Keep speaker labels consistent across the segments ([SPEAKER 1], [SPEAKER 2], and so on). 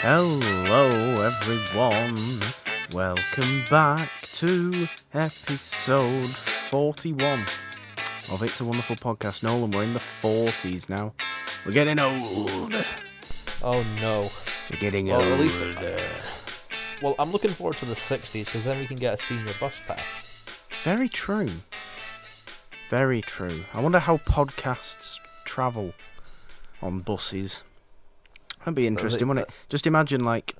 [SPEAKER 1] Hello everyone, welcome back to episode 41 of It's a Wonderful Podcast. Nolan, we're in the 40s now. We're getting old.
[SPEAKER 2] Oh no.
[SPEAKER 1] We're getting
[SPEAKER 2] Well,
[SPEAKER 1] old.
[SPEAKER 2] at least, well, I'm looking forward to the 60s because then we can get a senior bus pass.
[SPEAKER 1] Very true. Very true. I wonder how podcasts travel on buses. That'd be interesting, wouldn't it? Just imagine, like,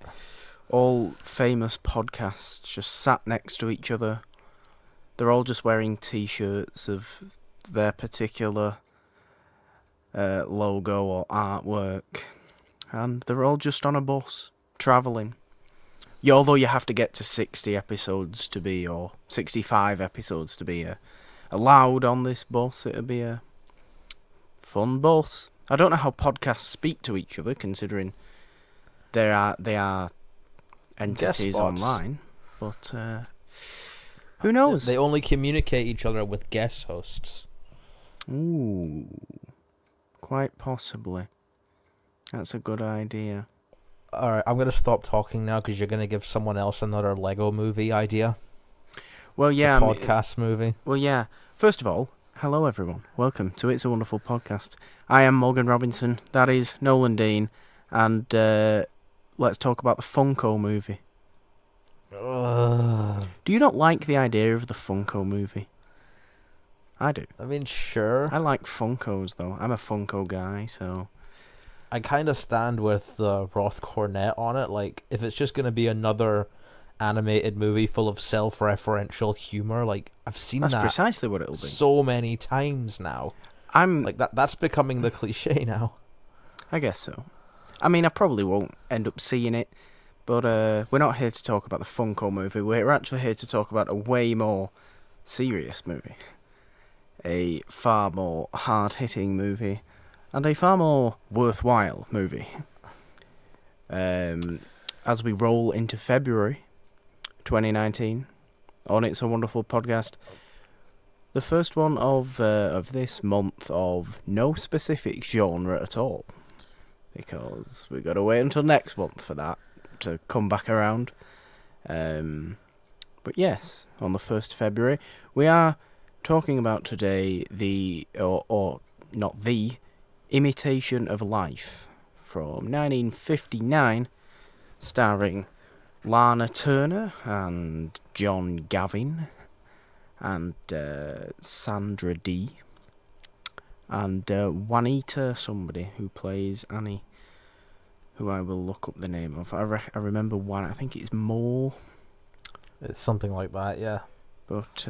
[SPEAKER 1] all famous podcasts just sat next to each other. They're all just wearing T-shirts of their particular logo or artwork. And they're all just on a bus, travelling. Yeah, although you have to get to 60 episodes to be, or 65 episodes to be allowed on this bus. It'll be a fun bus. I don't know how podcasts speak to each other, considering they are entities online. But who knows?
[SPEAKER 2] They only communicate each other with guest hosts.
[SPEAKER 1] Ooh, quite possibly. That's a good idea.
[SPEAKER 2] Alright, I'm going to stop talking now because you're going to give someone else another Lego movie idea.
[SPEAKER 1] Well, yeah.
[SPEAKER 2] Podcast movie.
[SPEAKER 1] Well, yeah. First of all, hello everyone. Welcome to It's a Wonderful Podcast. I am Morgan Robinson. That is Nolan Dean. And let's talk about the Funko movie. Do you not like the idea of the Funko movie? I do.
[SPEAKER 2] I mean, sure.
[SPEAKER 1] I like Funkos, though. I'm a Funko guy, so...
[SPEAKER 2] I kind of stand with Roth Cornet on it. Like, if it's just going to be another animated movie full of self-referential humor, like, I've seen
[SPEAKER 1] That's
[SPEAKER 2] that
[SPEAKER 1] precisely what it'll be.
[SPEAKER 2] so many times now. Like, that's becoming the cliche now.
[SPEAKER 1] I guess so. I mean, I probably won't end up seeing it, but we're not here to talk about the Funko movie. We're actually here to talk about a way more serious movie. A far more hard-hitting movie. And a far more worthwhile movie. As we roll into February 2019 on It's a Wonderful Podcast, the first one of this month of no specific genre at all, because we've got to wait until next month for that to come back around. But yes, on the 1st of February, we are talking about today or not the IMITATION of Life from 1959, starring Lana Turner and John Gavin and Sandra Dee and Juanita, somebody who plays Annie, who I will look up the name of. I remember one. I think it's Moore.
[SPEAKER 2] It's something like that, yeah.
[SPEAKER 1] But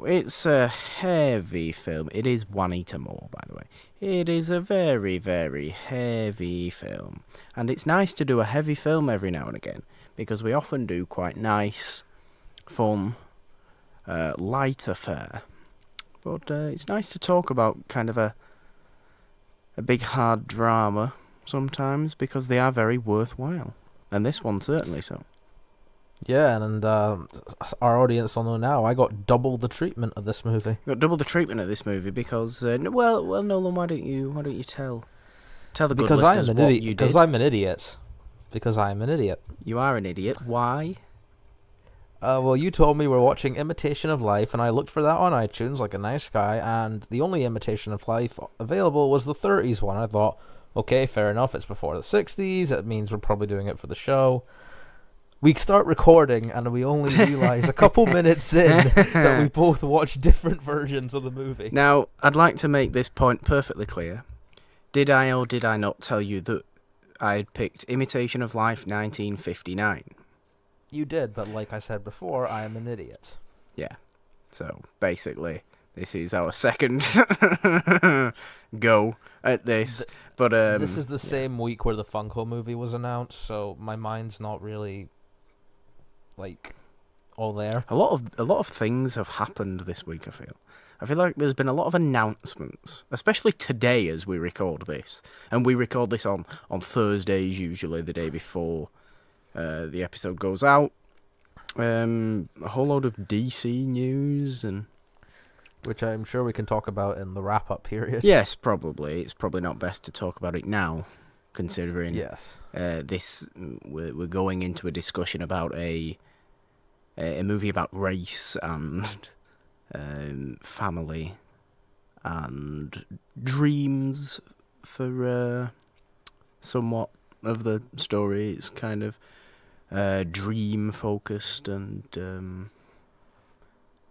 [SPEAKER 1] it's a heavy film. It is Juanita Moore, by the way. It is a very, very heavy film. And it's nice to do a heavy film every now and again, because we often do quite nice, fun, lighter fare. But it's nice to talk about kind of a big, hard drama sometimes, because they are very worthwhile. And this one certainly so.
[SPEAKER 2] Yeah, and our audience will know now, I got double the treatment of this movie.
[SPEAKER 1] You got double the treatment of this movie because, well, Nolan, why don't you tell the good listeners what you did?
[SPEAKER 2] Because I'm an idiot. Because I'm an idiot.
[SPEAKER 1] You are an idiot. Why?
[SPEAKER 2] Well, you told me we're watching Imitation of Life, and I looked for that on iTunes like a nice guy, and the only Imitation of Life available was the 30s one. I thought, okay, fair enough, it's before the 60s, it means we're probably doing it for the show. We start recording, and we only realise a couple minutes in that we both watched different versions of the movie.
[SPEAKER 1] Now, I'd like to make this point perfectly clear. Did I or did I not tell you that I had picked Imitation of Life 1959?
[SPEAKER 2] You did, but like I said before, I am an idiot.
[SPEAKER 1] Yeah. So, basically, this is our second go at this. But
[SPEAKER 2] this is the same week where the Funko movie was announced, so my mind's not really... like, all there.
[SPEAKER 1] A lot of things have happened this week, I feel like there's been a lot of announcements, especially today as we record this. And we record this on Thursdays, usually the day before the episode goes out. A whole load of DC news and
[SPEAKER 2] which I'm sure we can talk about in the wrap-up period.
[SPEAKER 1] Yes, probably. It's probably not best to talk about it now, considering
[SPEAKER 2] Yes.
[SPEAKER 1] we're going into a discussion about a movie about race and family and dreams for somewhat of the story. It's kind of dream focused and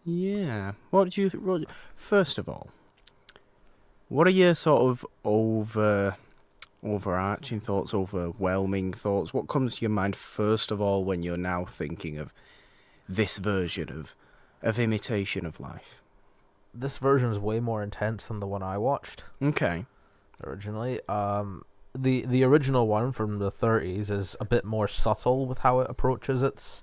[SPEAKER 1] yeah. What do you first of all, what are your sort of overarching thoughts, overwhelming thoughts? What comes to your mind first of all when you're now thinking of this version of Imitation of Life?
[SPEAKER 2] This version is way more intense than the one I watched
[SPEAKER 1] Okay.
[SPEAKER 2] originally. The original one from the 30s is a bit more subtle with how it approaches its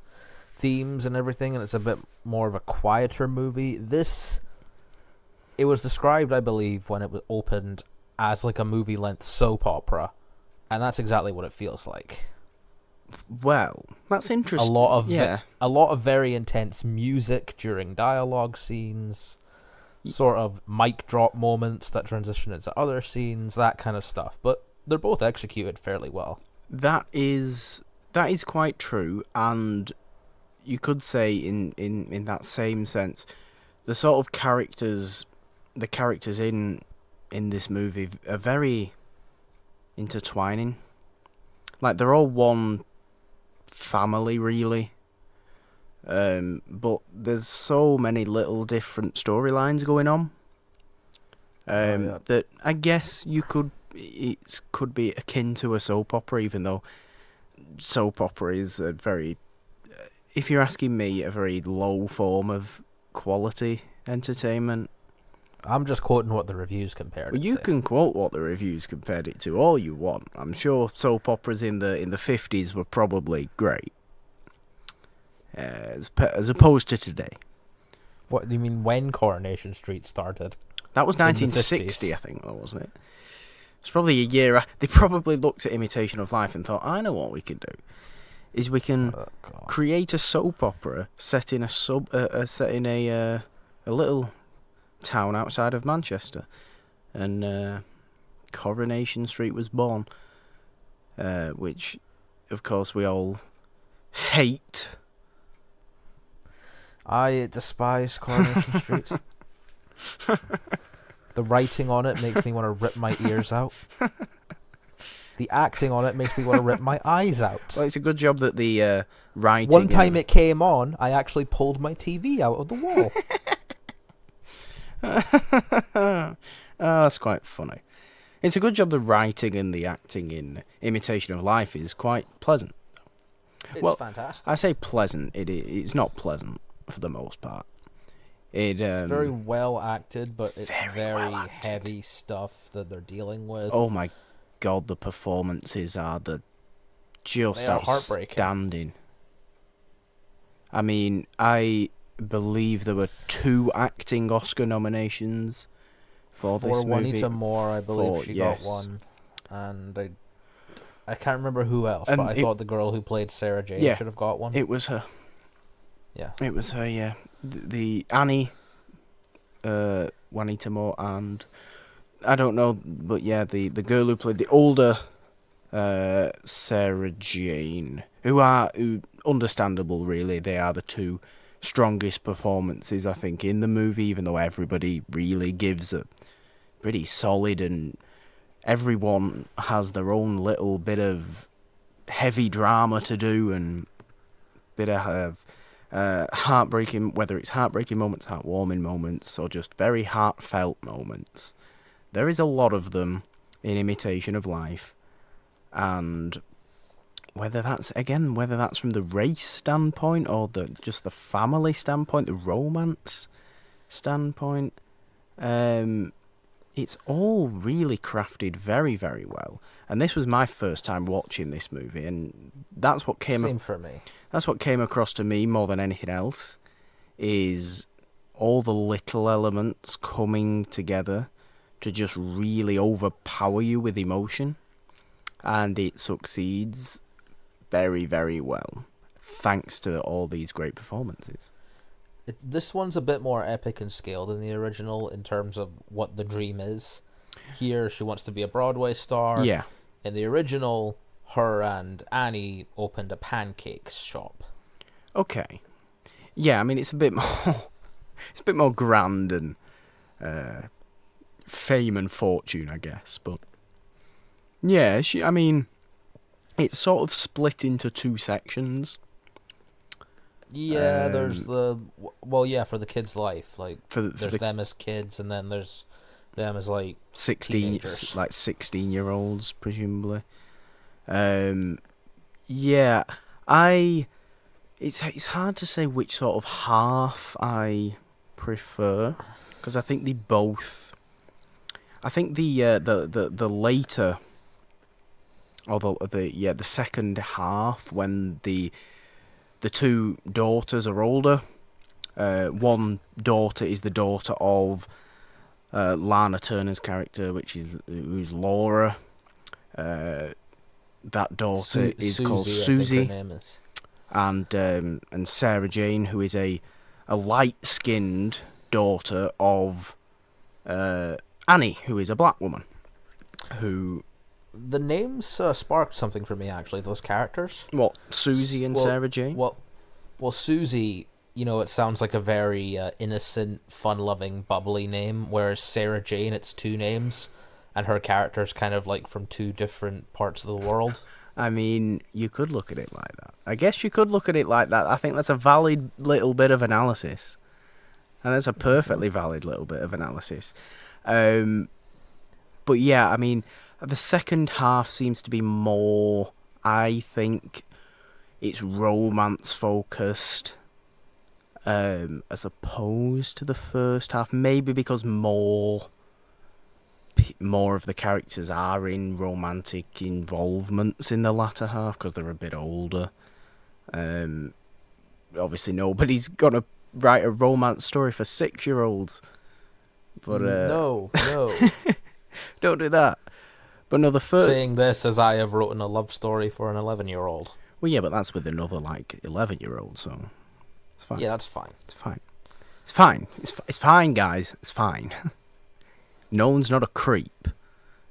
[SPEAKER 2] themes and everything, and it's a bit more of a quieter movie. It was described, I believe, when it was opened as like a movie-length soap opera, and that's exactly what it feels like.
[SPEAKER 1] Well, that's interesting.
[SPEAKER 2] A lot of very intense music during dialogue scenes, sort of mic drop moments that transition into other scenes, that kind of stuff. But they're both executed fairly well.
[SPEAKER 1] That is quite true, and you could say in that same sense, the sort of characters in this movie are very intertwining. Like, they're all one family, really. But there's so many little different storylines going on. That I guess it could be akin to a soap opera, even though soap opera is a very, if you're asking me, a very low form of quality entertainment.
[SPEAKER 2] I'm just quoting what the reviews compared it to.
[SPEAKER 1] You can quote what the reviews compared it to all you want. I'm sure soap operas in the 50s were probably great, as opposed to today.
[SPEAKER 2] What do you mean when Coronation Street started?
[SPEAKER 1] That was 1960, I think, wasn't it? It's probably a year. They probably looked at Imitation of Life and thought, I know what we can do. Is we can create a soap opera set in a little town outside of Manchester, and Coronation Street was born, which, of course, we all hate.
[SPEAKER 2] I despise Coronation Street. The writing on it makes me want to rip my ears out. The acting on it makes me want to rip my eyes out.
[SPEAKER 1] Well, it's a good job that the writing...
[SPEAKER 2] One time it came on, I actually pulled my TV out of the wall.
[SPEAKER 1] Oh, that's quite funny. It's a good job the writing and the acting in Imitation of Life is quite pleasant.
[SPEAKER 2] It's fantastic.
[SPEAKER 1] I say pleasant. It's not pleasant for the most part. It's
[SPEAKER 2] very well acted, but it's very
[SPEAKER 1] well acted.
[SPEAKER 2] heavy stuff that they're dealing with.
[SPEAKER 1] Oh my God, the performances are just outstanding. I mean, I believe there were 2 acting Oscar nominations for this movie.
[SPEAKER 2] For Juanita Moore, I believe she got one, and I can't remember who else, but I thought the girl who played Sarah Jane should have got one.
[SPEAKER 1] It was her.
[SPEAKER 2] Yeah.
[SPEAKER 1] It was her, yeah. The Annie, Juanita Moore, and I don't know, but yeah, the girl who played the older Sarah Jane, who understandable, really. They are the 2 strongest performances, I think, in the movie, even though everybody really gives a pretty solid, and everyone has their own little bit of heavy drama to do, and bit of heartbreaking, whether it's heartbreaking moments, heartwarming moments, or just very heartfelt moments. There is a lot of them in Imitation of Life, and whether that's from the race standpoint or just the family standpoint, the romance standpoint, it's all really crafted very, very well. And this was my first time watching this movie, and that's what came.
[SPEAKER 2] Same for me.
[SPEAKER 1] That's what came across to me more than anything else, is all the little elements coming together to just really overpower you with emotion, and it succeeds very, very well, thanks to all these great performances.
[SPEAKER 2] this one's a bit more epic in scale than the original in terms of what the dream is. Here, she wants to be a Broadway star.
[SPEAKER 1] Yeah.
[SPEAKER 2] In the original, her and Annie opened a pancakes shop.
[SPEAKER 1] Okay. Yeah, I mean, it's a bit more... it's a bit more grand and fame and fortune, I guess. But yeah, I mean, it's sort of split into two sections.
[SPEAKER 2] Yeah, there's for the kids' life, like there's
[SPEAKER 1] the
[SPEAKER 2] them as kids, and then there's them as like
[SPEAKER 1] 16-year-olds, presumably. Yeah, it's hard to say which sort of half I prefer, because I think they both. I think the later, or the second half, when the two daughters are older. One daughter is the daughter of Lana Turner's character, who's Laura. That daughter is
[SPEAKER 2] Susie,
[SPEAKER 1] called
[SPEAKER 2] I
[SPEAKER 1] Susie,
[SPEAKER 2] think her name is.
[SPEAKER 1] And Sarah Jane, who is a light-skinned daughter of Annie, who is a black woman. Who
[SPEAKER 2] the names sparked something for me, actually. Those characters.
[SPEAKER 1] What, Susie and Sarah Jane?
[SPEAKER 2] Well, Susie. It sounds like a very innocent, fun-loving, bubbly name. Whereas Sarah Jane, it's two names, and her character's kind of like from two different parts of the world.
[SPEAKER 1] I mean, you could look at it like that. I guess you could look at it like that. I think that's a valid little bit of analysis. And that's a perfectly valid little bit of analysis. But yeah, I mean, the second half seems to be more, I think, it's romance-focused, as opposed to the first half. Maybe because more of the characters are in romantic involvements in the latter half because they're a bit older. Obviously, nobody's gonna write a romance story for 6-year-olds. But
[SPEAKER 2] no,
[SPEAKER 1] don't do that. But no, the first.
[SPEAKER 2] Saying this as I have written a love story for an 11-year-old.
[SPEAKER 1] Well, yeah, but that's with another 11-year-old, so it's fine.
[SPEAKER 2] Yeah, that's fine.
[SPEAKER 1] It's fine. It's fine. It's fine, guys. It's fine. No one's not a creep,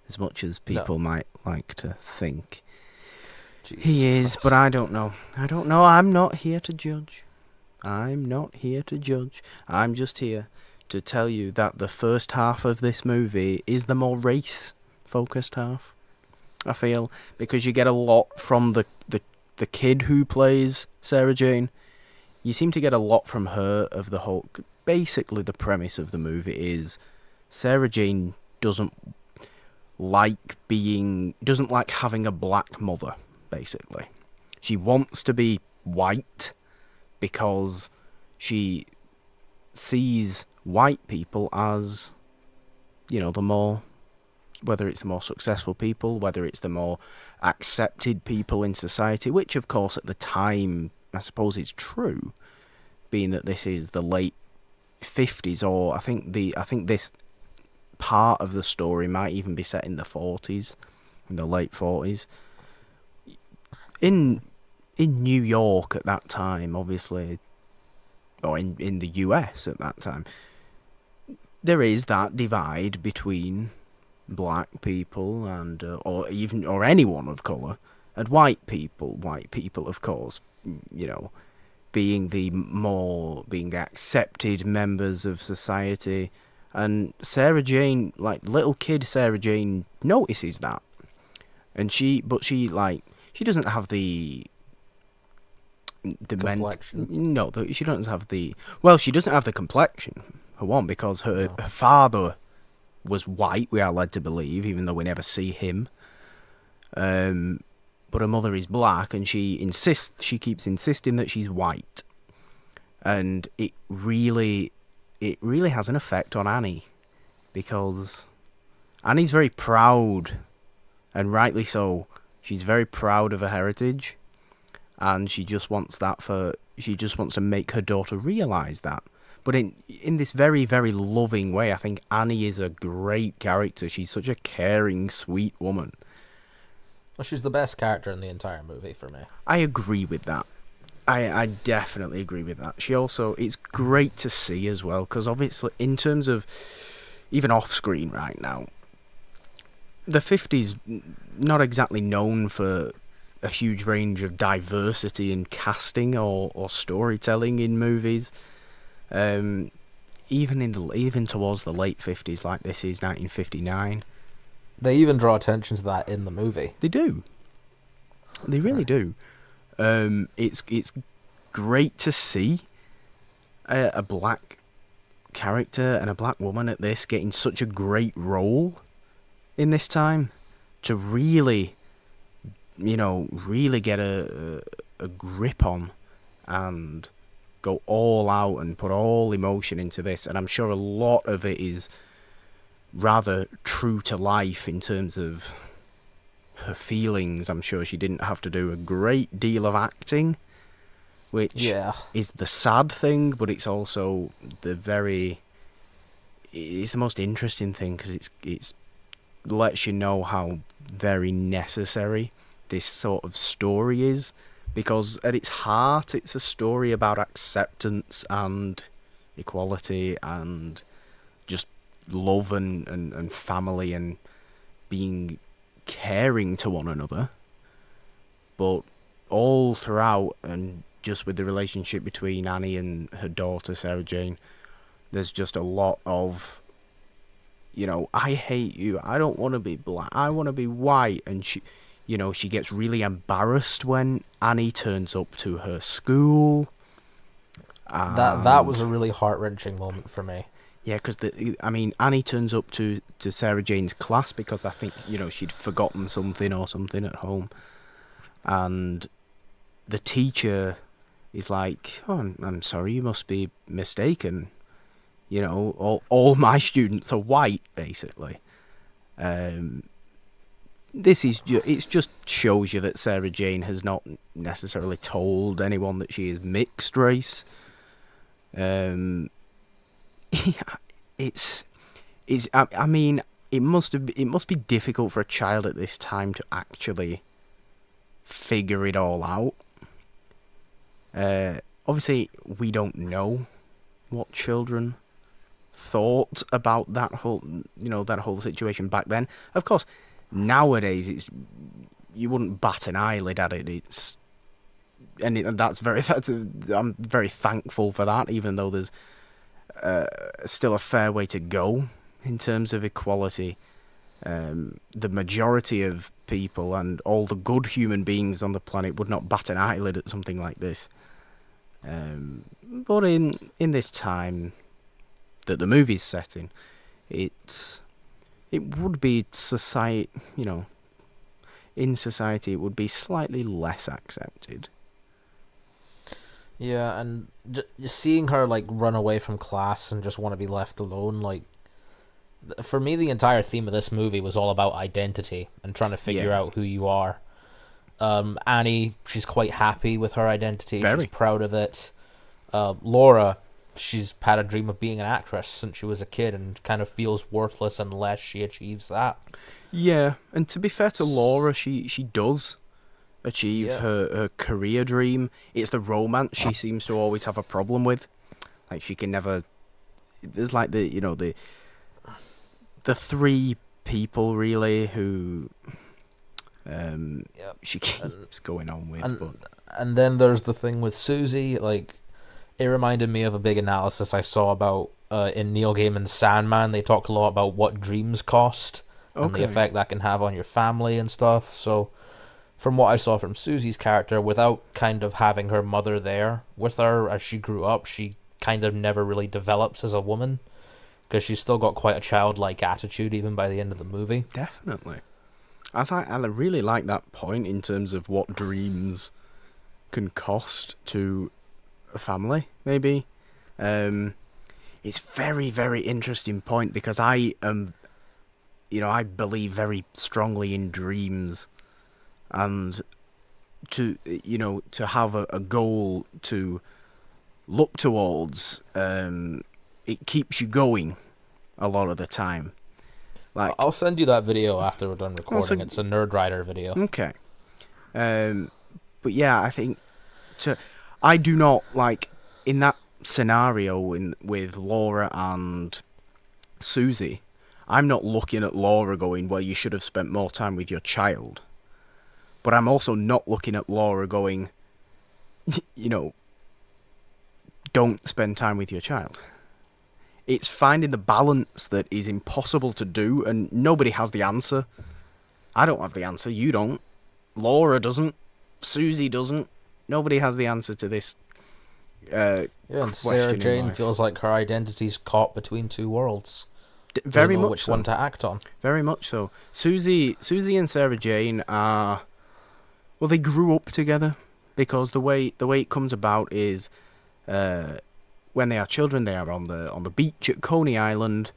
[SPEAKER 1] as much as people might like to think.
[SPEAKER 2] Jesus
[SPEAKER 1] he is,
[SPEAKER 2] Christ.
[SPEAKER 1] but I don't know. I'm not here to judge. I'm just here to tell you that the first half of this movie is the more race-focused half, I feel, because you get a lot from the kid who plays Sarah Jane. You seem to get a lot from her of the whole... Basically, the premise of the movie is Sarah Jane doesn't like having a black mother, basically. She wants to be white because she sees white people as, the more... Whether it's the more successful people, whether it's the more accepted people in society, which, of course, at the time, I suppose is true, being that this is the late 50s, or I think this part of the story might even be set in the 40s, in the late 40s. In New York at that time, obviously, or in the US at that time, there is that divide between black people and or anyone of colour and white people. White people, of course, being the accepted members of society. And Sarah Jane, little kid Sarah Jane, notices that, and she doesn't have the
[SPEAKER 2] complexion.
[SPEAKER 1] She doesn't have the... Well, she doesn't have the complexion, for one, because her father was white, we are led to believe, even though we never see him. But her mother is black, and she keeps insisting that she's white. And it really has an effect on Annie, because Annie's very proud, and rightly so. She's very proud of her heritage, and she just wants to make her daughter realise that. But in this very, very loving way. I think Annie is a great character. She's such a caring, sweet woman.
[SPEAKER 2] Well, she's the best character in the entire movie for me.
[SPEAKER 1] I agree with that. I definitely agree with that. She also, it's great to see as well, because obviously, in terms of even off screen right now, the 50s not exactly known for a huge range of diversity in casting or storytelling in movies. Even towards the late 50s, like this is 1959.
[SPEAKER 2] They even draw attention to that in the movie.
[SPEAKER 1] They do. They really do. It's great to see a black character and a black woman at this getting such a great role in this time to really, really get a grip on and go all out and put all emotion into this. And I'm sure a lot of it is rather true to life in terms of her feelings. I'm sure she didn't have to do a great deal of acting, which is the sad thing, but it's also it's the most interesting thing, because it's lets you know how very necessary this sort of story is, because at its heart it's a story about acceptance and equality and just love and family and being caring to one another. But all throughout, and just with the relationship between Annie and her daughter Sarah Jane, there's just a lot of, I hate you, I don't want to be black, I want to be white. And she gets really embarrassed when Annie turns up to her school.
[SPEAKER 2] That was a really heart-wrenching moment for me.
[SPEAKER 1] Yeah, because Annie turns up to Sarah Jane's class because I think, she'd forgotten something at home. And the teacher is like, "Oh, I'm sorry, you must be mistaken. All my students are white, basically." It just shows you that Sarah Jane has not necessarily told anyone that she is mixed race. It must be difficult for a child at this time to actually figure it all out. Obviously, we don't know what children thought about that whole situation back then. Of course, nowadays you wouldn't bat an eyelid at it. I'm very thankful for that, even though there's still a fair way to go in terms of equality. The majority of people and all the good human beings on the planet would not bat an eyelid at something like this. But in this time that the movie's set in, it would be society, in society it would be slightly less accepted.
[SPEAKER 2] Yeah, and just seeing her run away from class and just want to be left alone, for me the entire theme of this movie was all about identity and trying to figure out who you are. Annie, she's quite happy with her identity. She's proud of it. Laura, she's had a dream of being an actress since she was a kid and kind of feels worthless unless she achieves that. Yeah,
[SPEAKER 1] and to be fair to Laura, she does achieve her career dream. It's the romance she seems to always have a problem with. She can never... There's the three people, really, who she keeps going on with.
[SPEAKER 2] And then there's the thing with Susie. It reminded me of a big analysis I saw about in Neil Gaiman's Sandman. They talk a lot about what dreams cost and the effect that can have on your family and stuff. So from what I saw from Susie's character, without kind of having her mother there with her as she grew up, she kind of never really develops as a woman, because she's still got quite a childlike attitude even by the end of the movie.
[SPEAKER 1] Definitely. I really like that point in terms of what dreams can cost to a family, maybe. It's very, very interesting point, because I believe very strongly in dreams, and to have a goal to look towards, it keeps you going a lot of the time.
[SPEAKER 2] I'll send you that video after we're done recording. It's a Nerd Rider video.
[SPEAKER 1] Okay. But yeah, I think I do not, like, in that scenario with Laura and Susie, I'm not looking at Laura going, well, you should have spent more time with your child. But I'm also not looking at Laura going, you know, don't spend time with your child. It's finding the balance that is impossible to do, and nobody has the answer. I don't have the answer, you don't. Laura doesn't. Susie doesn't. Nobody has the answer to this
[SPEAKER 2] and Sarah Jane feels like her identity's caught between two worlds.
[SPEAKER 1] Very
[SPEAKER 2] Doesn't know
[SPEAKER 1] much
[SPEAKER 2] which
[SPEAKER 1] so.
[SPEAKER 2] one to act on.
[SPEAKER 1] Very much so. Susie and Sarah Jane are... Well, they grew up together, because the way it comes about is... when they are children, they are on the beach at Coney Island,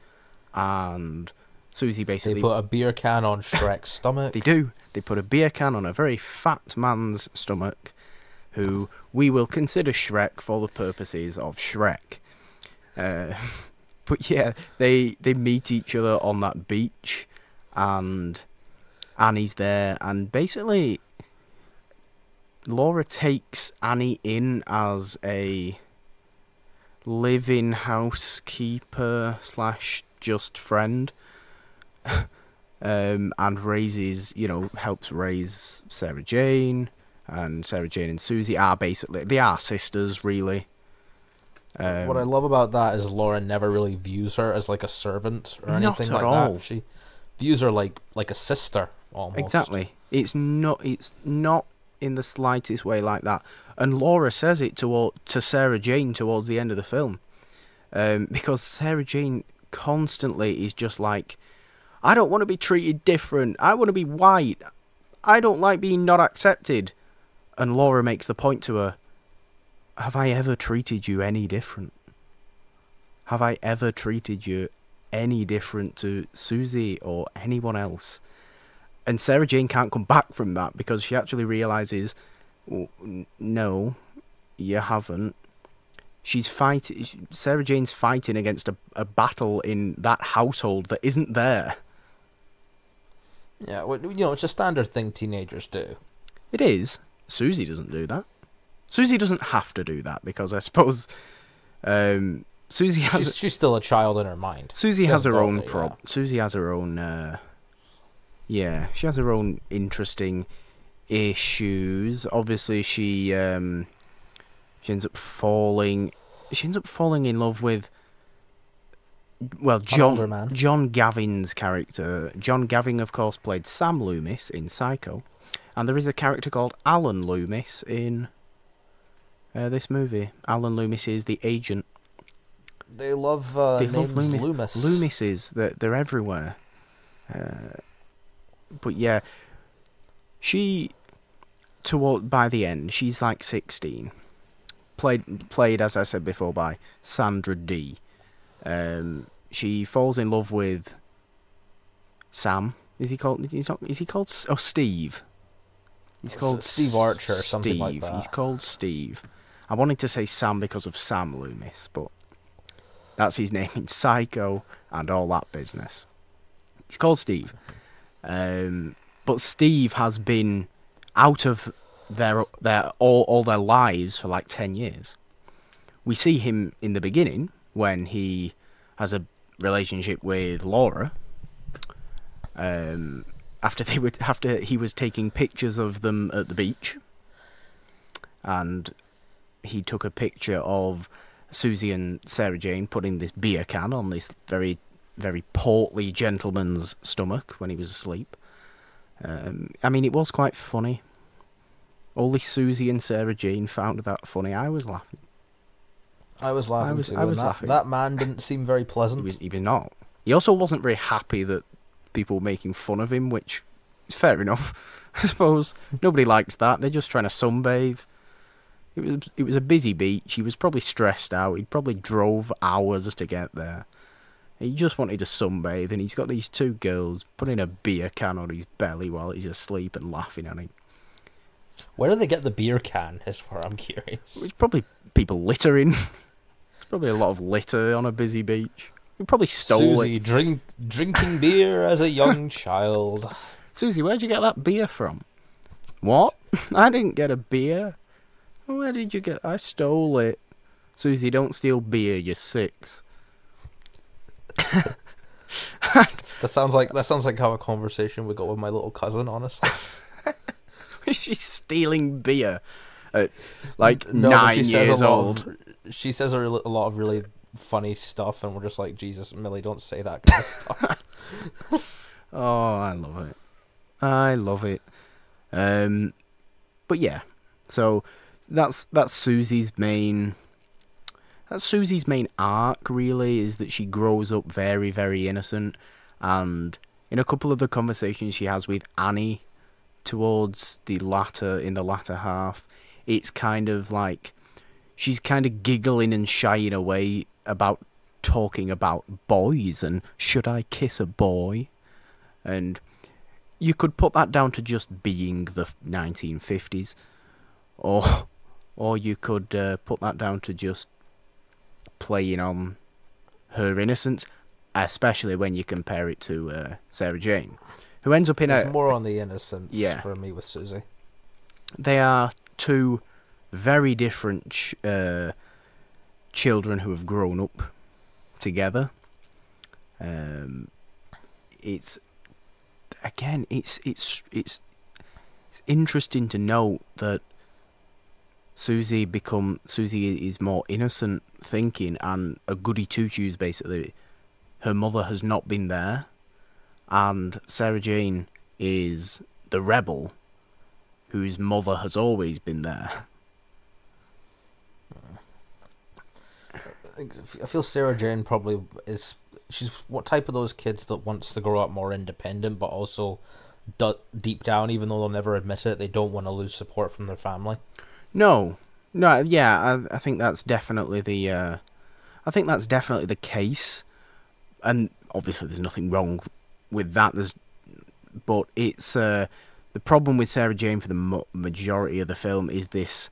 [SPEAKER 1] and Susie basically...
[SPEAKER 2] They put a beer can on Shrek's stomach.
[SPEAKER 1] They do. They put a beer can on a very fat man's stomach, who we will consider Shrek for the purposes of Shrek. But yeah, they meet each other on that beach, and Annie's there, and basically Laura takes Annie in as a live-in housekeeper / just friend, and raises, helps raise Sarah Jane, and Sarah Jane and Susie are they are sisters, really.
[SPEAKER 2] What I love about that is Laura never really views her as like a servant or anything like
[SPEAKER 1] all.
[SPEAKER 2] that. She views her like a sister almost.
[SPEAKER 1] Exactly. It's not in the slightest way like that. And Laura says it to Sarah Jane towards the end of the film, because Sarah Jane constantly is just like, I don't want to be treated different. I want to be white. I don't like being not accepted. And Laura makes the point to her, have I ever treated you any different? Have I ever treated you any different to Susie or anyone else? And Sarah Jane can't come back from that, because she actually realises, well, no, you haven't. Sarah Jane's fighting against a battle in that household that isn't there.
[SPEAKER 2] Yeah, it's a standard thing teenagers do.
[SPEAKER 1] It is. Susie doesn't do that. Susie doesn't have to do that, because I suppose Susie has...
[SPEAKER 2] She's still a child in her mind.
[SPEAKER 1] Susie has her own Susie has her own... she has her own interesting issues. Obviously, she ends up falling in love with... Well, John Gavin's character. John Gavin, of course, played Sam Loomis in Psycho. And there is a character called Alan Loomis in this movie. Alan Loomis is the agent.
[SPEAKER 2] They love names Loomis.
[SPEAKER 1] Loomises, they're everywhere. But yeah, by the end, she's like 16. Played, as I said before, by Sandra Dee. She falls in love with Sam. Is he called? Steve. He's called
[SPEAKER 2] Steve Archer or something like that.
[SPEAKER 1] He's called Steve. I wanted to say Sam because of Sam Loomis, but that's his name in Psycho and all that business. He's called Steve. But Steve has been out of all their lives for like 10 years. We see him in the beginning when he has a relationship with Laura. After he was taking pictures of them at the beach, and he took a picture of Susie and Sarah Jane putting this beer can on this very, very portly gentleman's stomach when he was asleep. I mean, it was quite funny. Only Susie and Sarah Jane found that funny. I was laughing.
[SPEAKER 2] I was laughing too.
[SPEAKER 1] I was laughing.
[SPEAKER 2] That man didn't seem very pleasant.
[SPEAKER 1] He was not. He also wasn't very happy that people were making fun of him, which is fair enough, I suppose. Nobody likes that. They're just trying to sunbathe. It was a busy beach. He was probably stressed out. He probably drove hours to get there. He just wanted to sunbathe, and he's got these two girls putting a beer can on his belly while he's asleep and laughing at him.
[SPEAKER 2] Where do they get the beer can, is where I'm curious.
[SPEAKER 1] It's probably people littering. There's probably a lot of litter on a busy beach. He probably stole
[SPEAKER 2] Susie, drinking beer as a young child.
[SPEAKER 1] Susie, where'd you get that beer from? What? I didn't get a beer. Where did you get? I stole it. Susie, don't steal beer. You're 6.
[SPEAKER 2] That sounds like how a conversation would go with my little cousin. Honestly,
[SPEAKER 1] She's stealing beer at like
[SPEAKER 2] No, but
[SPEAKER 1] 9 years old.
[SPEAKER 2] She says a lot of really funny stuff, and we're just like, Jesus, Millie, don't say that kind of stuff.
[SPEAKER 1] Oh, I love it. I love it. But yeah, so that's Susie's main. That's Susie's main arc, really, is that she grows up very, very innocent, and in a couple of the conversations she has with Annie towards in the latter half, it's kind of like she's kind of giggling and shying away about talking about boys and should I kiss a boy, and you could put that down to just being the 1950s, or you could put that down to just playing on her innocence, especially when you compare it to Sarah Jane, who ends up in
[SPEAKER 2] It's more on the innocence for me with Susie.
[SPEAKER 1] They are two very different children who have grown up together. It's interesting to note that Susie is more innocent thinking and a goody two-shoes, basically. Her mother has not been there, and Sarah Jane is the rebel whose mother has always been there.
[SPEAKER 2] I feel Sarah Jane probably is. She's what type of those kids that wants to grow up more independent, but also deep down, even though they'll never admit it, they don't want to lose support from their family.
[SPEAKER 1] No, yeah, I think that's definitely the case, and obviously there's nothing wrong with that. But it's the problem with Sarah Jane for the majority of the film is this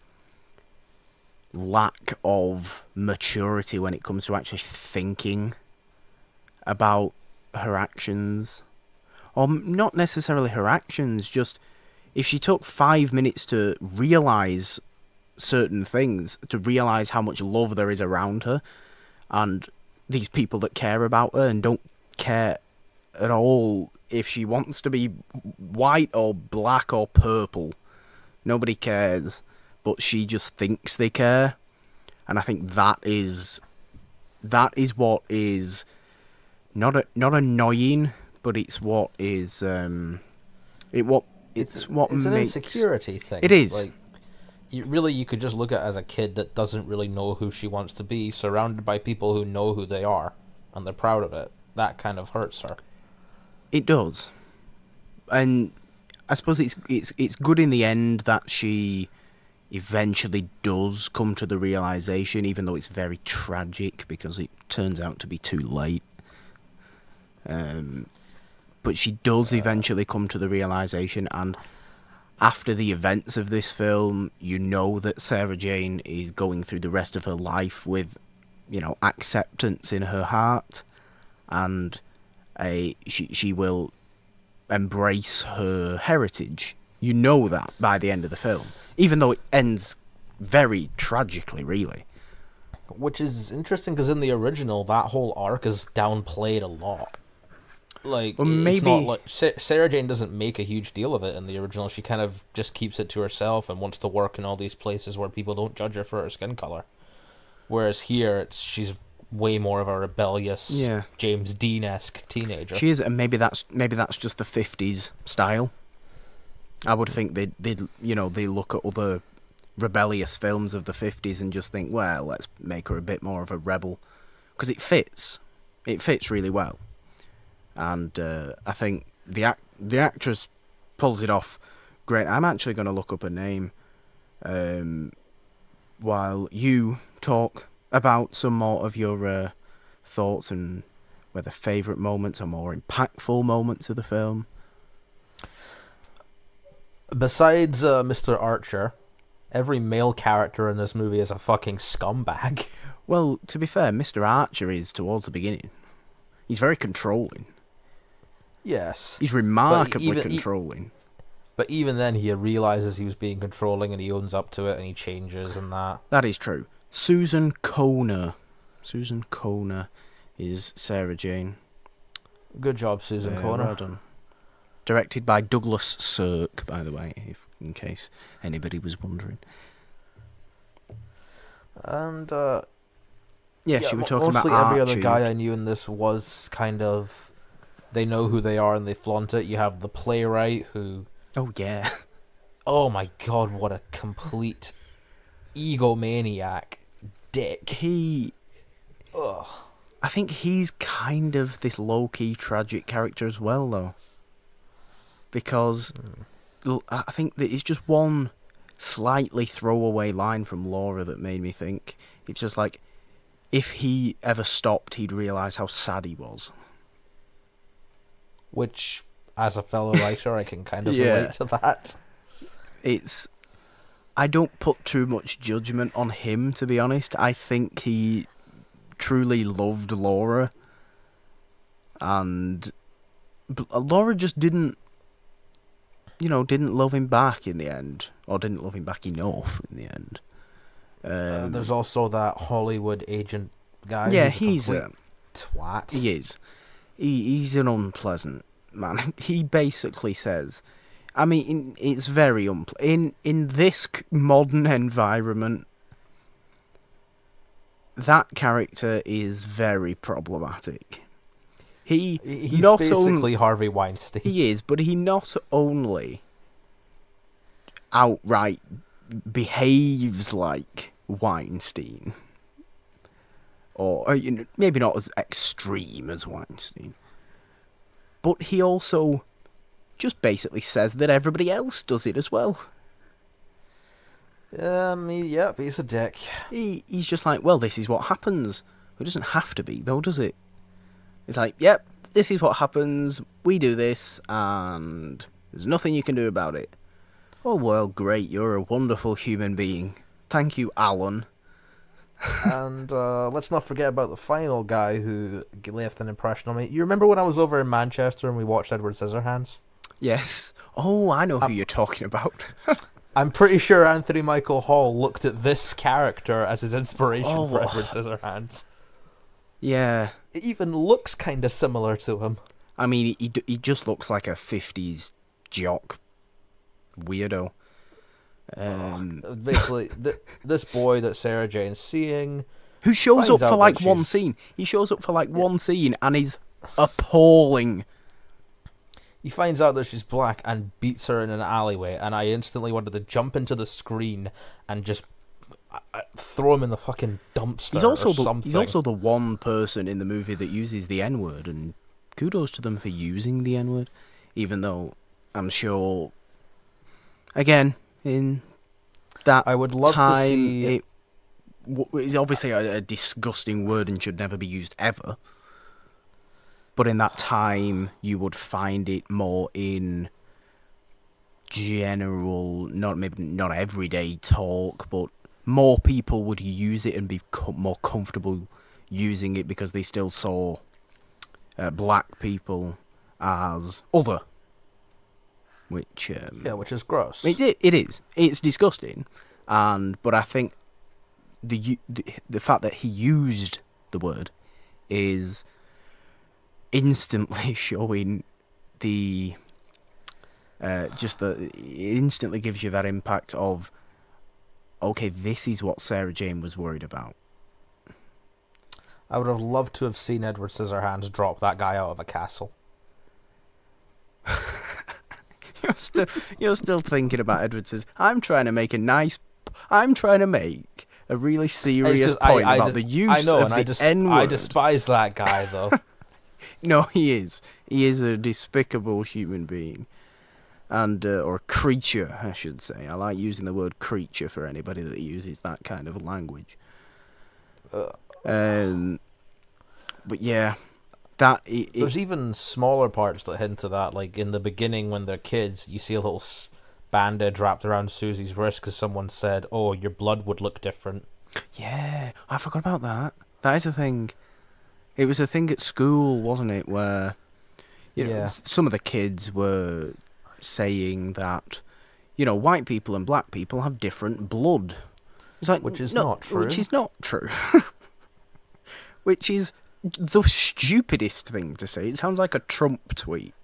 [SPEAKER 1] lack of maturity when it comes to actually thinking about her actions, or not necessarily her actions, just if she took 5 minutes to realise certain things, to realise how much love there is around her and these people that care about her and don't care at all if she wants to be white or black or purple. Nobody cares, but she just thinks they care, and I think that is what is not annoying, but it's what is it's an
[SPEAKER 2] insecurity thing.
[SPEAKER 1] It is.
[SPEAKER 2] Like, you could just look at it as a kid that doesn't really know who she wants to be, surrounded by people who know who they are and they're proud of it. That kind of hurts her.
[SPEAKER 1] It does, and I suppose it's good in the end that she eventually does come to the realization, even though it's very tragic because it turns out to be too late. But she does eventually come to the realization, and after the events of this film, you know that Sarah Jane is going through the rest of her life with, acceptance in her heart, and she will embrace her heritage. You know that by the end of the film, even though it ends very tragically, really.
[SPEAKER 2] Which is interesting because in the original, that whole arc is downplayed a lot. Like, well, it's not like Sarah Jane doesn't make a huge deal of it in the original. She kind of just keeps it to herself and wants to work in all these places where people don't judge her for her skin color. Whereas here, she's way more of a rebellious, James Dean-esque teenager.
[SPEAKER 1] She is, and maybe that's just the 50s style. I would think they look at other rebellious films of the 50s and just think, well, let's make her a bit more of a rebel, because it fits really well. And I think the actress pulls it off great. I'm actually going to look up her name while you talk about some more of your thoughts and whether favourite moments or more impactful moments of the film.
[SPEAKER 2] Besides Mr. Archer, every male character in this movie is a fucking scumbag.
[SPEAKER 1] Well, to be fair, Mr. Archer is towards the beginning. He's very controlling.
[SPEAKER 2] Yes.
[SPEAKER 1] He's remarkably controlling.
[SPEAKER 2] But even then, he realizes he was being controlling, and he owns up to it, and he changes, and that.
[SPEAKER 1] That is true. Susan Connor. Susan Connor is Sarah Jane.
[SPEAKER 2] Good job, Susan Connor.
[SPEAKER 1] Well done. Directed by Douglas Sirk, by the way, in case anybody was wondering.
[SPEAKER 2] And
[SPEAKER 1] yes, you were talking about
[SPEAKER 2] mostly every
[SPEAKER 1] Archie.
[SPEAKER 2] other guy I knew in this was kind of, they know who they are and they flaunt it. You have the playwright who,
[SPEAKER 1] Oh yeah.
[SPEAKER 2] oh my god, what a complete egomaniac dick. Ugh.
[SPEAKER 1] I think he's kind of this low-key tragic character as well, though. Because I think that it's just one slightly throwaway line from Laura that made me think. It's just like, if he ever stopped, he'd realise how sad he was.
[SPEAKER 2] Which, as a fellow writer, I can kind of
[SPEAKER 1] Yeah.
[SPEAKER 2] relate to that.
[SPEAKER 1] I don't put too much judgment on him, to be honest. I think he truly loved Laura. And Laura just didn't love him back in the end. Or didn't love him back enough in the end.
[SPEAKER 2] There's also that Hollywood agent guy.
[SPEAKER 1] Yeah,
[SPEAKER 2] who's
[SPEAKER 1] he's
[SPEAKER 2] a complete twat.
[SPEAKER 1] He is. He's an unpleasant man. He basically says, I mean, it's very in this modern environment, that character is very problematic.
[SPEAKER 2] He's
[SPEAKER 1] not
[SPEAKER 2] basically Harvey Weinstein.
[SPEAKER 1] He is, but he not only outright behaves like Weinstein, or maybe not as extreme as Weinstein, but he also just basically says that everybody else does it as well.
[SPEAKER 2] Yep, he's a dick.
[SPEAKER 1] He's just like, well, this is what happens. It doesn't have to be, though, does it? It's like, yep, this is what happens, we do this, and there's nothing you can do about it. Oh, well, great, you're a wonderful human being. Thank you, Alan.
[SPEAKER 2] And let's not forget about the final guy who left an impression on me. You remember when I was over in Manchester and we watched Edward Scissorhands?
[SPEAKER 1] Yes. Oh, I know who you're talking about.
[SPEAKER 2] I'm pretty sure Anthony Michael Hall looked at this character as his inspiration for Edward Scissorhands.
[SPEAKER 1] Yeah.
[SPEAKER 2] It even looks kind of similar to him.
[SPEAKER 1] I mean, he just looks like a 50s jock weirdo.
[SPEAKER 2] Basically, this boy that Sarah Jane's seeing,
[SPEAKER 1] who shows up for like one
[SPEAKER 2] she's-
[SPEAKER 1] scene. He shows up for like one scene and is appalling.
[SPEAKER 2] he finds out that she's black and beats her in an alleyway, and I instantly wanted to jump into the screen and just throw him in the fucking dumpster
[SPEAKER 1] He's also
[SPEAKER 2] or something.
[SPEAKER 1] he's also the one person in the movie that uses the N-word, and kudos to them for using the N-word, even though I'm sure, again, in that
[SPEAKER 2] I would love
[SPEAKER 1] time,
[SPEAKER 2] to see
[SPEAKER 1] it is obviously a disgusting word and should never be used ever. But in that time, you would find it more in general, not everyday talk, but more people would use it and be more comfortable using it because they still saw black people as other. Which
[SPEAKER 2] is gross.
[SPEAKER 1] it is. It's disgusting, but I think the fact that he used the word is instantly showing it instantly gives you that impact of, okay, this is what Sarah Jane was worried about.
[SPEAKER 2] I would have loved to have seen Edward Scissorhands drop that guy out of a castle.
[SPEAKER 1] You're still thinking about Edward says, I'm trying to make a really serious point about the use of the N-word.
[SPEAKER 2] I despise that guy, though.
[SPEAKER 1] No, he is. He is a despicable human being. And, or creature, I should say. I like using the word creature for anybody that uses that kind of language. But yeah,
[SPEAKER 2] there's even smaller parts that hint to that. Like in the beginning, when they're kids, you see a little bandage wrapped around Susie's wrist because someone said, "Oh, your blood would look different."
[SPEAKER 1] Yeah, I forgot about that. That is a thing. It was a thing at school, wasn't it? Where some of the kids were saying that, white people and black people have different blood. It's like,
[SPEAKER 2] which is not true.
[SPEAKER 1] Which is not true. Which is the stupidest thing to say. It sounds like a Trump tweet.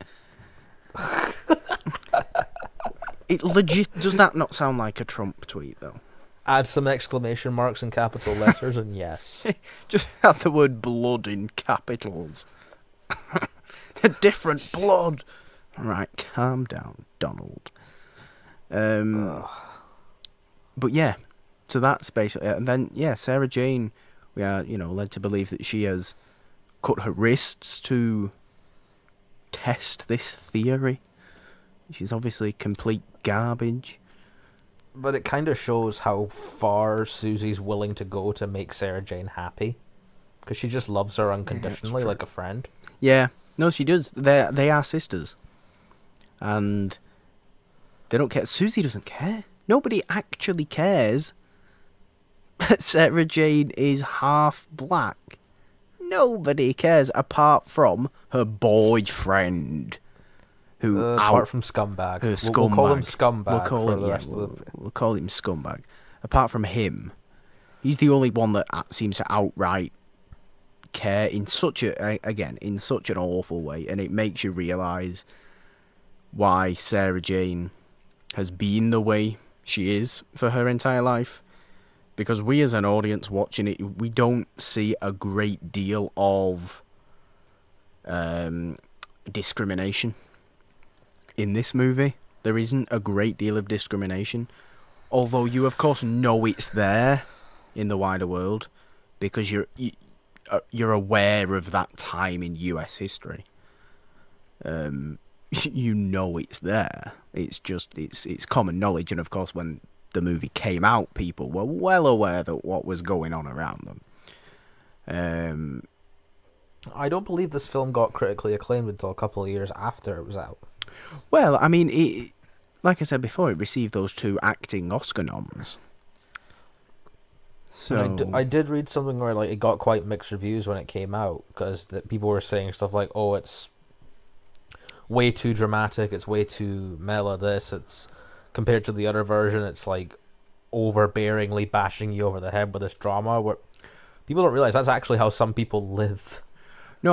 [SPEAKER 1] It legit does that not sound like a Trump tweet though?
[SPEAKER 2] Add some exclamation marks and capital letters, and yes.
[SPEAKER 1] Just add the word blood in capitals. A different blood. Right, calm down, Donald. But yeah, so that's basically it. And then, Sarah Jane, we are, led to believe that she has cut her wrists to test this theory. She's obviously complete garbage.
[SPEAKER 2] But it kind of shows how far Susie's willing to go to make Sarah Jane happy. Because she just loves her unconditionally, like a friend.
[SPEAKER 1] Yeah, no, she does. They are sisters. And they don't care. Susie doesn't care. Nobody actually cares that Sarah Jane is half black. Nobody cares apart from her boyfriend.
[SPEAKER 2] Apart from Scumbag. We'll call him Scumbag
[SPEAKER 1] We'll call him Scumbag. Apart from him, he's the only one that seems to outright care in such an awful way, and it makes you realise why Sarah Jane has been the way she is for her entire life. Because we as an audience watching it, we don't see a great deal of discrimination. In this movie, there isn't a great deal of discrimination, although you of course know it's there in the wider world because you're aware of that time in US history. You know it's there. It's just it's common knowledge, and of course when the movie came out, people were well aware that what was going on around them.
[SPEAKER 2] I don't believe this film got critically acclaimed until a couple of years after it was out.
[SPEAKER 1] Well, I mean, like I said before, it received those 2 acting Oscar noms. So
[SPEAKER 2] I did read something where it got quite mixed reviews when it came out, because people were saying stuff like, "Oh, it's way too dramatic. It's way too mellow. It's compared to the other version, it's overbearingly bashing you over the head with this drama." Where people don't realize that's actually how some people live.
[SPEAKER 1] No,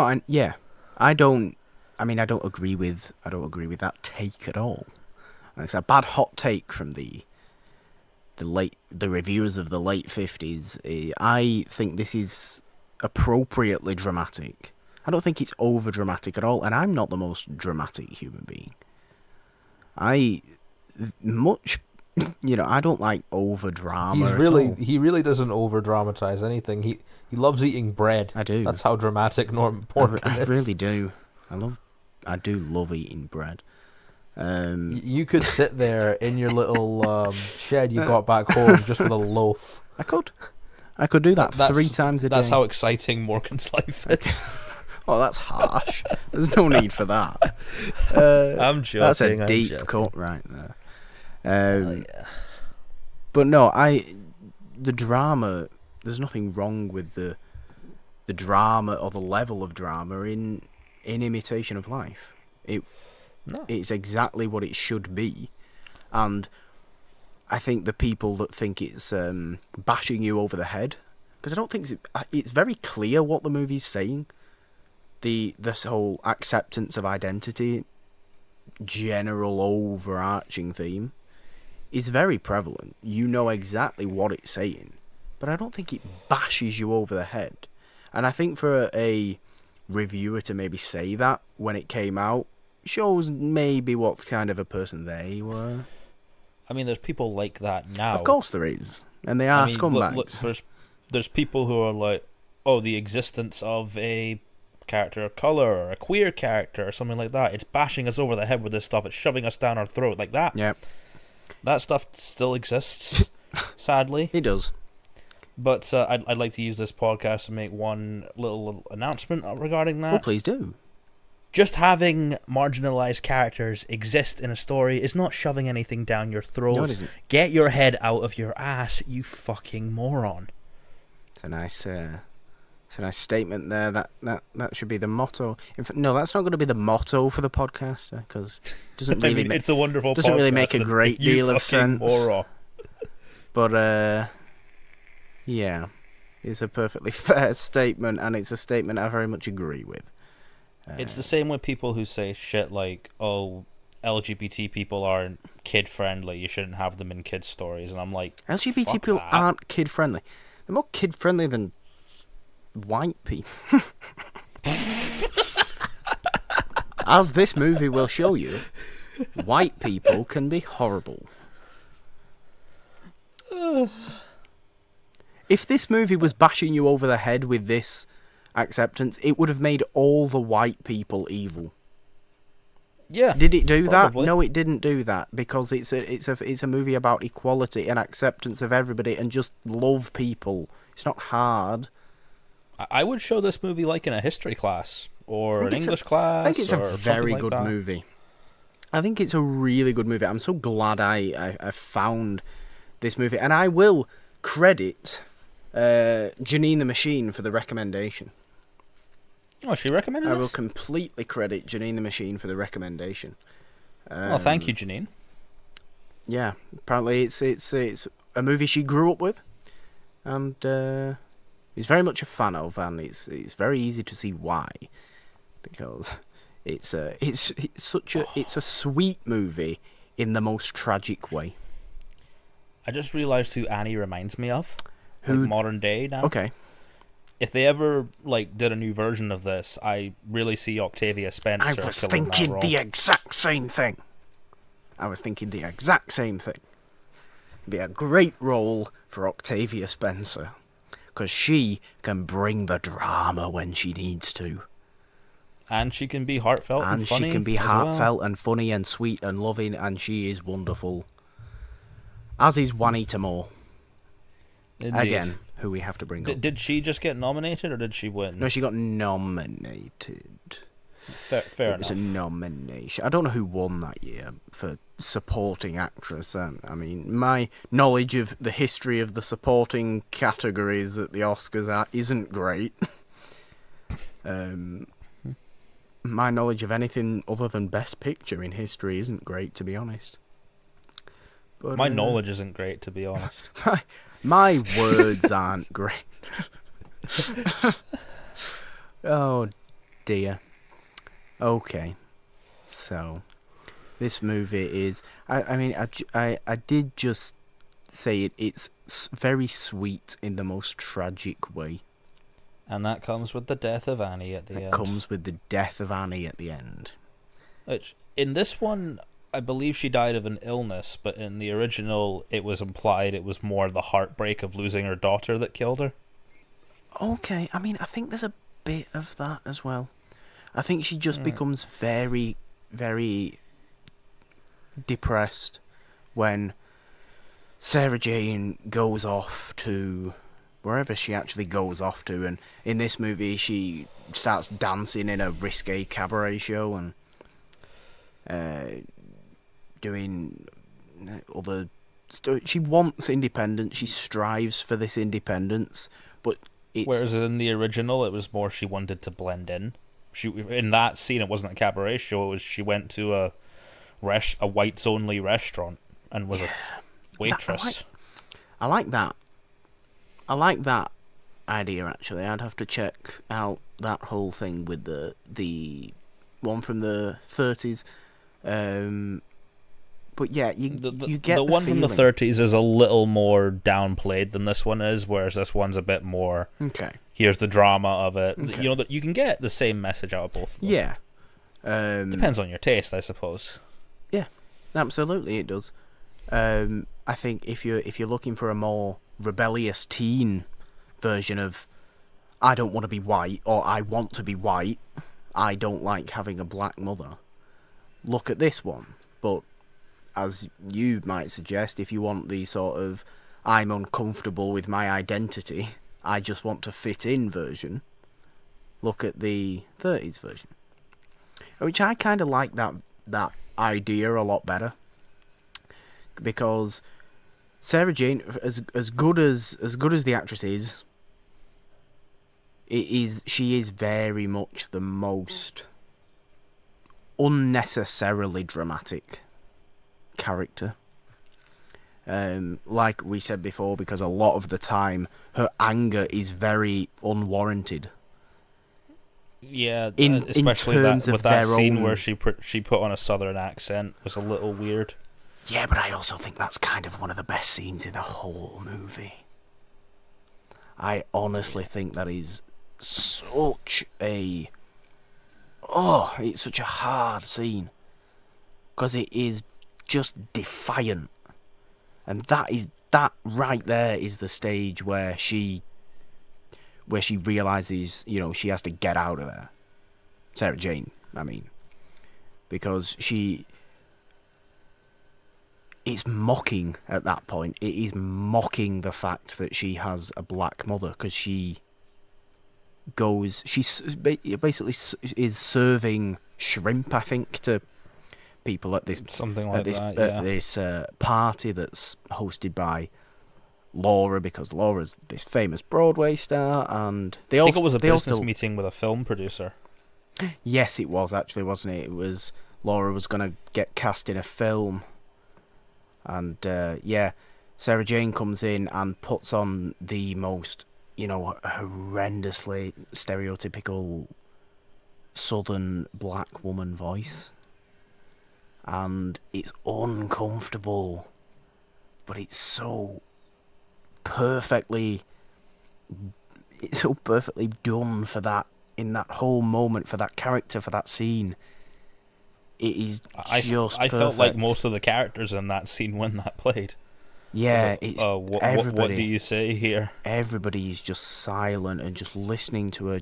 [SPEAKER 1] I don't agree with that take at all. It's a bad hot take from the reviewers of the late 50s. I think this is appropriately dramatic. I don't think it's over dramatic at all, and I'm not the most dramatic human being. I don't like over drama.
[SPEAKER 2] He really doesn't over dramatize anything. He loves eating bread.
[SPEAKER 1] I do.
[SPEAKER 2] That's how dramatic Norman Portman is.
[SPEAKER 1] I really do. I do love eating bread.
[SPEAKER 2] You could sit there in your little shed you got back home just with a loaf.
[SPEAKER 1] I could do that 3 times a day.
[SPEAKER 2] That's how exciting Morgan's life is.
[SPEAKER 1] Oh, that's harsh. There's no need for that.
[SPEAKER 2] I'm joking.
[SPEAKER 1] That's a deep cut right there. But no, the drama. There's nothing wrong with the drama or the level of drama in Imitation of Life. It's exactly what it should be, and I think the people that think it's bashing you over the head, because I don't think it's very clear what the movie's saying. This whole acceptance of identity, general overarching theme, is very prevalent. You know exactly what it's saying, but I don't think it bashes you over the head. And I think for a reviewer to maybe say that when it came out shows maybe what kind of a person they were.
[SPEAKER 2] I mean, there's people like that now.
[SPEAKER 1] Of course there is, and they are scumbags.
[SPEAKER 2] Look, there's people who are like, oh, the existence of a character of color or a queer character or something like that, it's bashing us over the head with this stuff, it's shoving us down our throat like that.
[SPEAKER 1] Yeah,
[SPEAKER 2] that stuff still exists. Sadly,
[SPEAKER 1] it does.
[SPEAKER 2] But I'd like to use this podcast to make one little announcement regarding that.
[SPEAKER 1] Well, please do.
[SPEAKER 2] Just having marginalized characters exist in a story is not shoving anything down your throat.
[SPEAKER 1] No, it isn't.
[SPEAKER 2] Get your head out of your ass, you fucking moron.
[SPEAKER 1] It's a nice It's a nice statement there. That should be the motto. In fact, no, that's not going to be the motto for the podcast because it doesn't really.
[SPEAKER 3] I mean, it's a wonderful.
[SPEAKER 1] Doesn't really
[SPEAKER 3] podcast,
[SPEAKER 1] make a great deal of sense.
[SPEAKER 3] Moron.
[SPEAKER 1] But yeah, it's a perfectly fair statement, and it's a statement I very much agree with.
[SPEAKER 3] It's the same with people who say shit like, "Oh, LGBT people aren't kid friendly. You shouldn't have them in kids' stories." And I'm like,
[SPEAKER 1] LGBT
[SPEAKER 3] fuck
[SPEAKER 1] people
[SPEAKER 3] that.
[SPEAKER 1] aren't kid friendly. They're more kid friendly than white people. As this movie will show you, white people can be horrible. If this movie was bashing you over the head with this acceptance, it would have made all the white people evil.
[SPEAKER 3] Yeah.
[SPEAKER 1] Did it do
[SPEAKER 3] probably.
[SPEAKER 1] that? No, it didn't do that because it's a movie about equality and acceptance of everybody and just love people. It's not hard.
[SPEAKER 3] I would show this movie like in a history class or an English class.
[SPEAKER 1] I think it's a
[SPEAKER 3] or
[SPEAKER 1] very
[SPEAKER 3] like
[SPEAKER 1] good
[SPEAKER 3] that.
[SPEAKER 1] movie. I think it's a really good movie. I'm so glad I found this movie, and I will credit Janine the Machine for the recommendation.
[SPEAKER 3] Oh, she recommended
[SPEAKER 1] I
[SPEAKER 3] this?
[SPEAKER 1] will completely credit Janine the Machine for the recommendation.
[SPEAKER 3] Well, thank you, Janine.
[SPEAKER 1] Yeah, apparently it's a movie she grew up with, and is very much a fan of, and it's very easy to see why, because it's a sweet movie in the most tragic way.
[SPEAKER 3] I just realised who Annie reminds me of.
[SPEAKER 1] Who?
[SPEAKER 3] Like modern day now.
[SPEAKER 1] Okay.
[SPEAKER 3] If they ever did a new version of this, I really see Octavia Spencer.
[SPEAKER 1] I was
[SPEAKER 3] filling that
[SPEAKER 1] thinking
[SPEAKER 3] role.
[SPEAKER 1] the exact same thing. It'd be a great role for Octavia Spencer, because she can bring the drama when she needs to.
[SPEAKER 3] And she can be heartfelt and funny.
[SPEAKER 1] She can be
[SPEAKER 3] as
[SPEAKER 1] heartfelt
[SPEAKER 3] well.
[SPEAKER 1] and funny and sweet and loving, and she is wonderful. As is Juanita Moore.
[SPEAKER 3] Indeed.
[SPEAKER 1] Again, who we have to bring up.
[SPEAKER 3] Did she just get nominated or did she win?
[SPEAKER 1] No, she got nominated.
[SPEAKER 3] Fair
[SPEAKER 1] It was a
[SPEAKER 3] enough.
[SPEAKER 1] nomination. I don't know who won that year for supporting actress. I mean, my knowledge of the history of the supporting categories at the Oscars isn't great. My knowledge of anything other than Best Picture in history isn't great, to be honest. But,
[SPEAKER 3] My knowledge isn't great, to be honest.
[SPEAKER 1] my words aren't great. Oh dear. Okay, so this movie is. I did just say it's very sweet in the most tragic way.
[SPEAKER 3] And that comes with the death of Annie at the end.
[SPEAKER 1] It comes with the death of Annie at the end.
[SPEAKER 3] Which, in this one, I believe she died of an illness, but in the original, it was implied it was more the heartbreak of losing her daughter that killed her.
[SPEAKER 1] Okay, I mean, I think there's a bit of that as well. I think she just becomes very, very depressed when Sarah Jane goes off to wherever she actually goes off to, and in this movie she starts dancing in a risque cabaret show and doing other she wants independence, she strives for this independence, but it's...
[SPEAKER 3] Whereas in the original, it was more she wanted to blend in. In that scene, it wasn't a cabaret show, it was she went to a whites only restaurant and was a waitress.
[SPEAKER 1] I like that. I like that idea, actually. I'd have to check out that whole thing with the one from the 30s. But yeah, you get
[SPEAKER 3] the one
[SPEAKER 1] feeling.
[SPEAKER 3] from the 30s is a little more downplayed than this one is, whereas this one's a bit more.
[SPEAKER 1] Okay.
[SPEAKER 3] Here's the drama of it.
[SPEAKER 1] Okay.
[SPEAKER 3] You know that you can get the same message out of both of them.
[SPEAKER 1] Yeah.
[SPEAKER 3] Depends on your taste, I suppose.
[SPEAKER 1] Yeah, absolutely, it does. I think if you're looking for a more rebellious teen version of I don't want to be white, or I want to be white, I don't like having a black mother, look at this one. But as you might suggest, if you want the sort of I'm uncomfortable with my identity, I just want to fit in version, look at the 30s version. Which I kind of like that idea a lot better. Because Sarah Jane, as good as the actress is, She is very much the most unnecessarily dramatic character. Like we said before, because a lot of the time her anger is very unwarranted.
[SPEAKER 3] Yeah,
[SPEAKER 1] In
[SPEAKER 3] especially
[SPEAKER 1] terms
[SPEAKER 3] with
[SPEAKER 1] of
[SPEAKER 3] that
[SPEAKER 1] their
[SPEAKER 3] scene
[SPEAKER 1] own...
[SPEAKER 3] where she put on a southern accent was a little weird.
[SPEAKER 1] Yeah, but I also think that's kind of one of the best scenes in the whole movie. I honestly think that is such a... Oh, it's such a hard scene. Because it is just defiant. And that right there is the stage where she realises, you know, she has to get out of there. Sarah Jane, I mean. Because it's mocking at that point. It is mocking the fact that she has a black mother, because she basically is serving shrimp, I think, to people at this party that's hosted by Laura, because Laura's this famous Broadway star, and
[SPEAKER 3] I think it was a business meeting with a film producer.
[SPEAKER 1] Yes, it was actually, wasn't it? It was Laura was going to get cast in a film, and Sarah Jane comes in and puts on the most, you know, horrendously stereotypical southern black woman voice, and it's uncomfortable, but it's so perfectly done for that, in that whole moment, for that character, for that scene. It is just
[SPEAKER 3] I
[SPEAKER 1] perfect.
[SPEAKER 3] felt like most of the characters in that scene when that played.
[SPEAKER 1] Yeah,
[SPEAKER 3] what do you say here?
[SPEAKER 1] Everybody is just silent and just listening to her,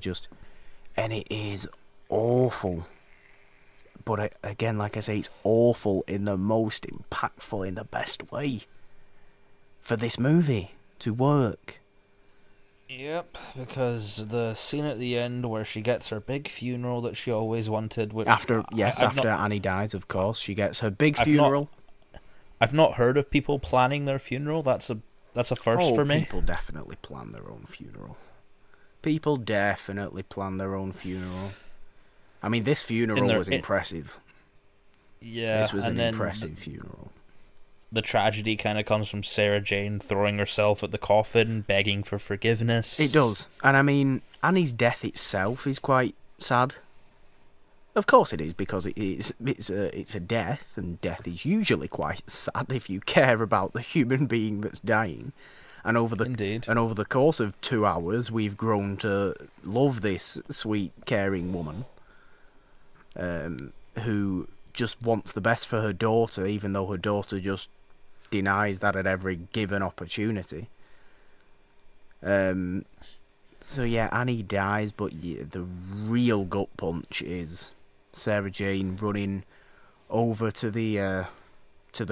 [SPEAKER 1] and it is awful. But again, like I say, it's awful in the most impactful, in the best way for this movie to work.
[SPEAKER 3] Yep, because the scene at the end where she gets her big funeral that she always wanted, which
[SPEAKER 1] after Annie dies, of course, she gets her big funeral.
[SPEAKER 3] I've not heard of people planning their funeral. That's a first for me.
[SPEAKER 1] People definitely plan their own funeral. People definitely plan their own funeral. I mean, this funeral was impressive.
[SPEAKER 3] Yeah,
[SPEAKER 1] this was an impressive funeral.
[SPEAKER 3] The tragedy kind of comes from Sarah Jane throwing herself at the coffin, begging for forgiveness.
[SPEAKER 1] It does. And I mean, Annie's death itself is quite sad. Of course it is, because it's a death, and death is usually quite sad if you care about the human being that's dying. And over the course of 2 hours, we've grown to love this sweet, caring woman, who just wants the best for her daughter, even though her daughter just denies that at every given opportunity. So yeah, Annie dies, but the real gut punch is Sarah Jane running over to the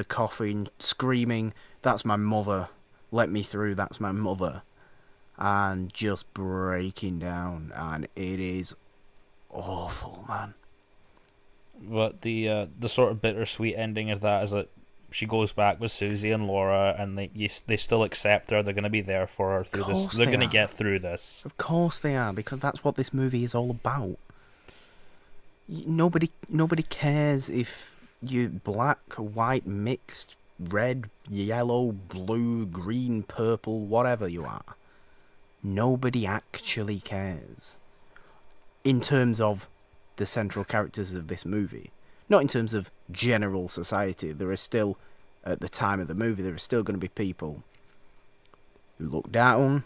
[SPEAKER 1] coffin, screaming, "That's my mother! Let me through! That's my mother!" and just breaking down, and it is awful, man.
[SPEAKER 3] But the sort of bittersweet ending of that is that she goes back with Susie and Laura, and they still accept her. They're going to be there for her through this. They're going to get through this.
[SPEAKER 1] Of course they are, because that's what this movie is all about. Nobody cares if you're black, white, mixed, red, yellow, blue, green, purple, whatever you are. Nobody actually cares. In terms of the central characters of this movie. Not in terms of general society. There are still, at the time of the movie, there are still going to be people who look down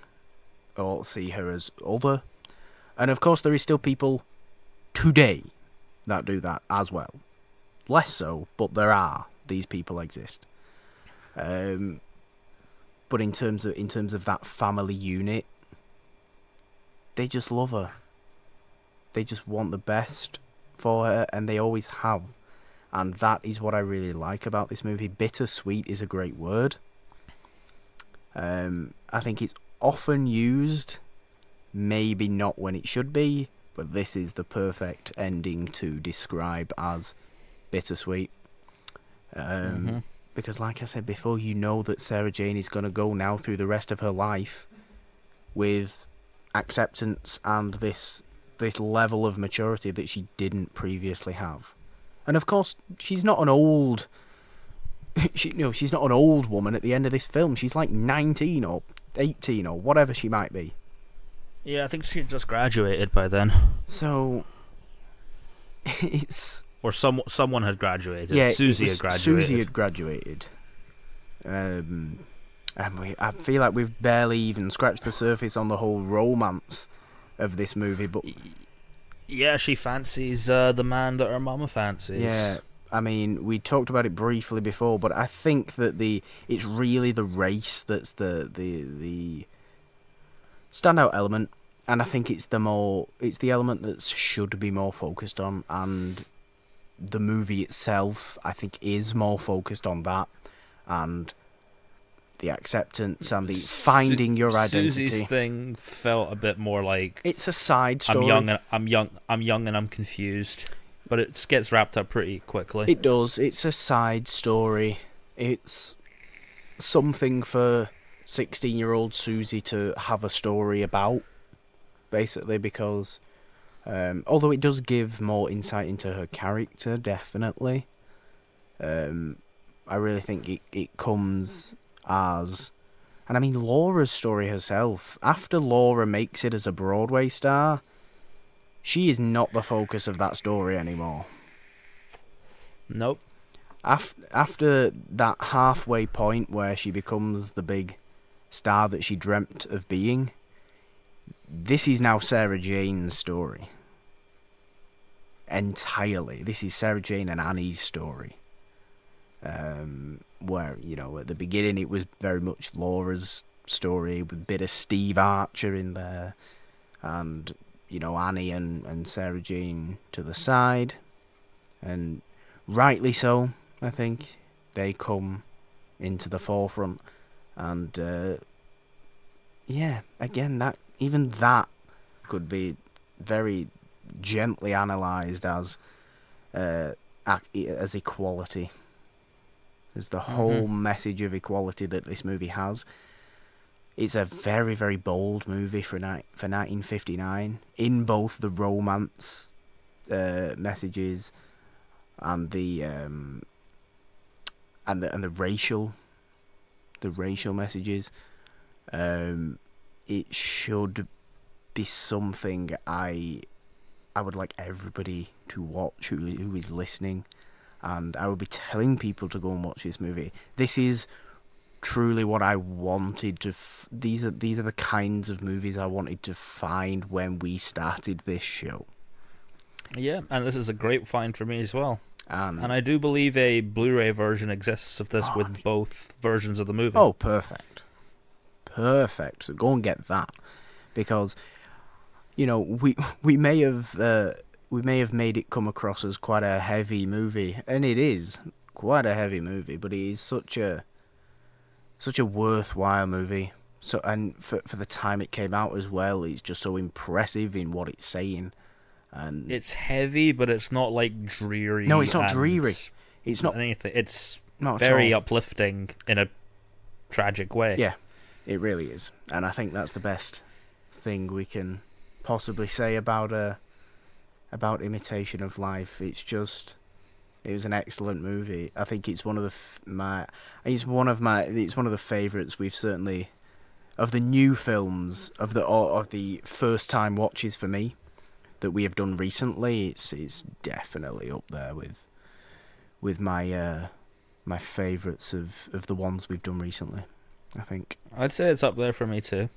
[SPEAKER 1] or see her as other. And of course there is still people today that do that as well. Less so, but there are. These people exist. But in terms of that family unit, they just love her. They just want the best for her, and they always have. And that is what I really like about this movie. Bittersweet is a great word. I think it's often used, maybe not when it should be, but this is the perfect ending to describe as bittersweet. Because like I said before, you know that Sarah Jane is going to go now through the rest of her life with acceptance and this level of maturity that she didn't previously have. And of course, she's not an old she's not an old woman at the end of this film. She's like 19 or 18 or whatever she might be.
[SPEAKER 3] Yeah, I think she had just graduated by then.
[SPEAKER 1] So it's
[SPEAKER 3] someone had graduated.
[SPEAKER 1] Yeah,
[SPEAKER 3] Susie had graduated.
[SPEAKER 1] Susie had graduated. And I feel like we've barely even scratched the surface on the whole romance of this movie, but
[SPEAKER 3] yeah, she fancies the man that her mama fancies.
[SPEAKER 1] Yeah, I mean, we talked about it briefly before, but I think that it's really the race that's the standout element, and I think it's the element that should be more focused on, and the movie itself, I think, is more focused on that, and the acceptance and the finding your identity.
[SPEAKER 3] Susie's thing felt a bit more like
[SPEAKER 1] it's a side story.
[SPEAKER 3] I'm young and I'm confused, but it gets wrapped up pretty quickly.
[SPEAKER 1] It does. It's a side story. It's something for 16-year-old Susie to have a story about, basically, because although it does give more insight into her character, definitely, I really think it comes as... And I mean, Laura's story herself, after Laura makes it as a Broadway star, she is not the focus of that story anymore.
[SPEAKER 3] Nope.
[SPEAKER 1] After that halfway point where she becomes the big star that she dreamt of being, this is now Sarah Jane's story. Entirely. This is Sarah Jane and Annie's story. Where, you know, at the beginning it was very much Laura's story with a bit of Steve Archer in there, and, you know, Annie and Sarah Jane to the side, and rightly so, I think. They come into the forefront, and yeah, again, that could be very gently analysed as equality. There's the whole message of equality that this movie has. It's a very, very bold movie for 1959 in both the romance messages and the racial messages. It should be something I would like everybody to watch who is listening. And I would be telling people to go and watch this movie. This is truly what I wanted to... These are the kinds of movies I wanted to find when we started this show.
[SPEAKER 3] Yeah, and this is a great find for me as well.
[SPEAKER 1] And
[SPEAKER 3] I do believe a Blu-ray version exists of this with both versions of the movie.
[SPEAKER 1] Oh, perfect. Perfect. So go and get that. Because, you know, we may have made it come across as quite a heavy movie, and it is quite a heavy movie, but it is such a worthwhile movie. So, and for the time it came out as well, it's just so impressive in what it's saying. And
[SPEAKER 3] it's heavy, but it's not like dreary.
[SPEAKER 1] No, it's not dreary. It's not
[SPEAKER 3] anything. It's
[SPEAKER 1] not
[SPEAKER 3] very uplifting in a tragic way.
[SPEAKER 1] Yeah, it really is, and I think that's the best thing we can possibly say about Imitation of Life. It was an excellent movie. I think it's one of the favourites we've certainly, of the new films, of the first time watches for me that we have done recently. It's definitely up there with my favourites of the ones we've done recently, I think.
[SPEAKER 3] I'd say it's up there for me too.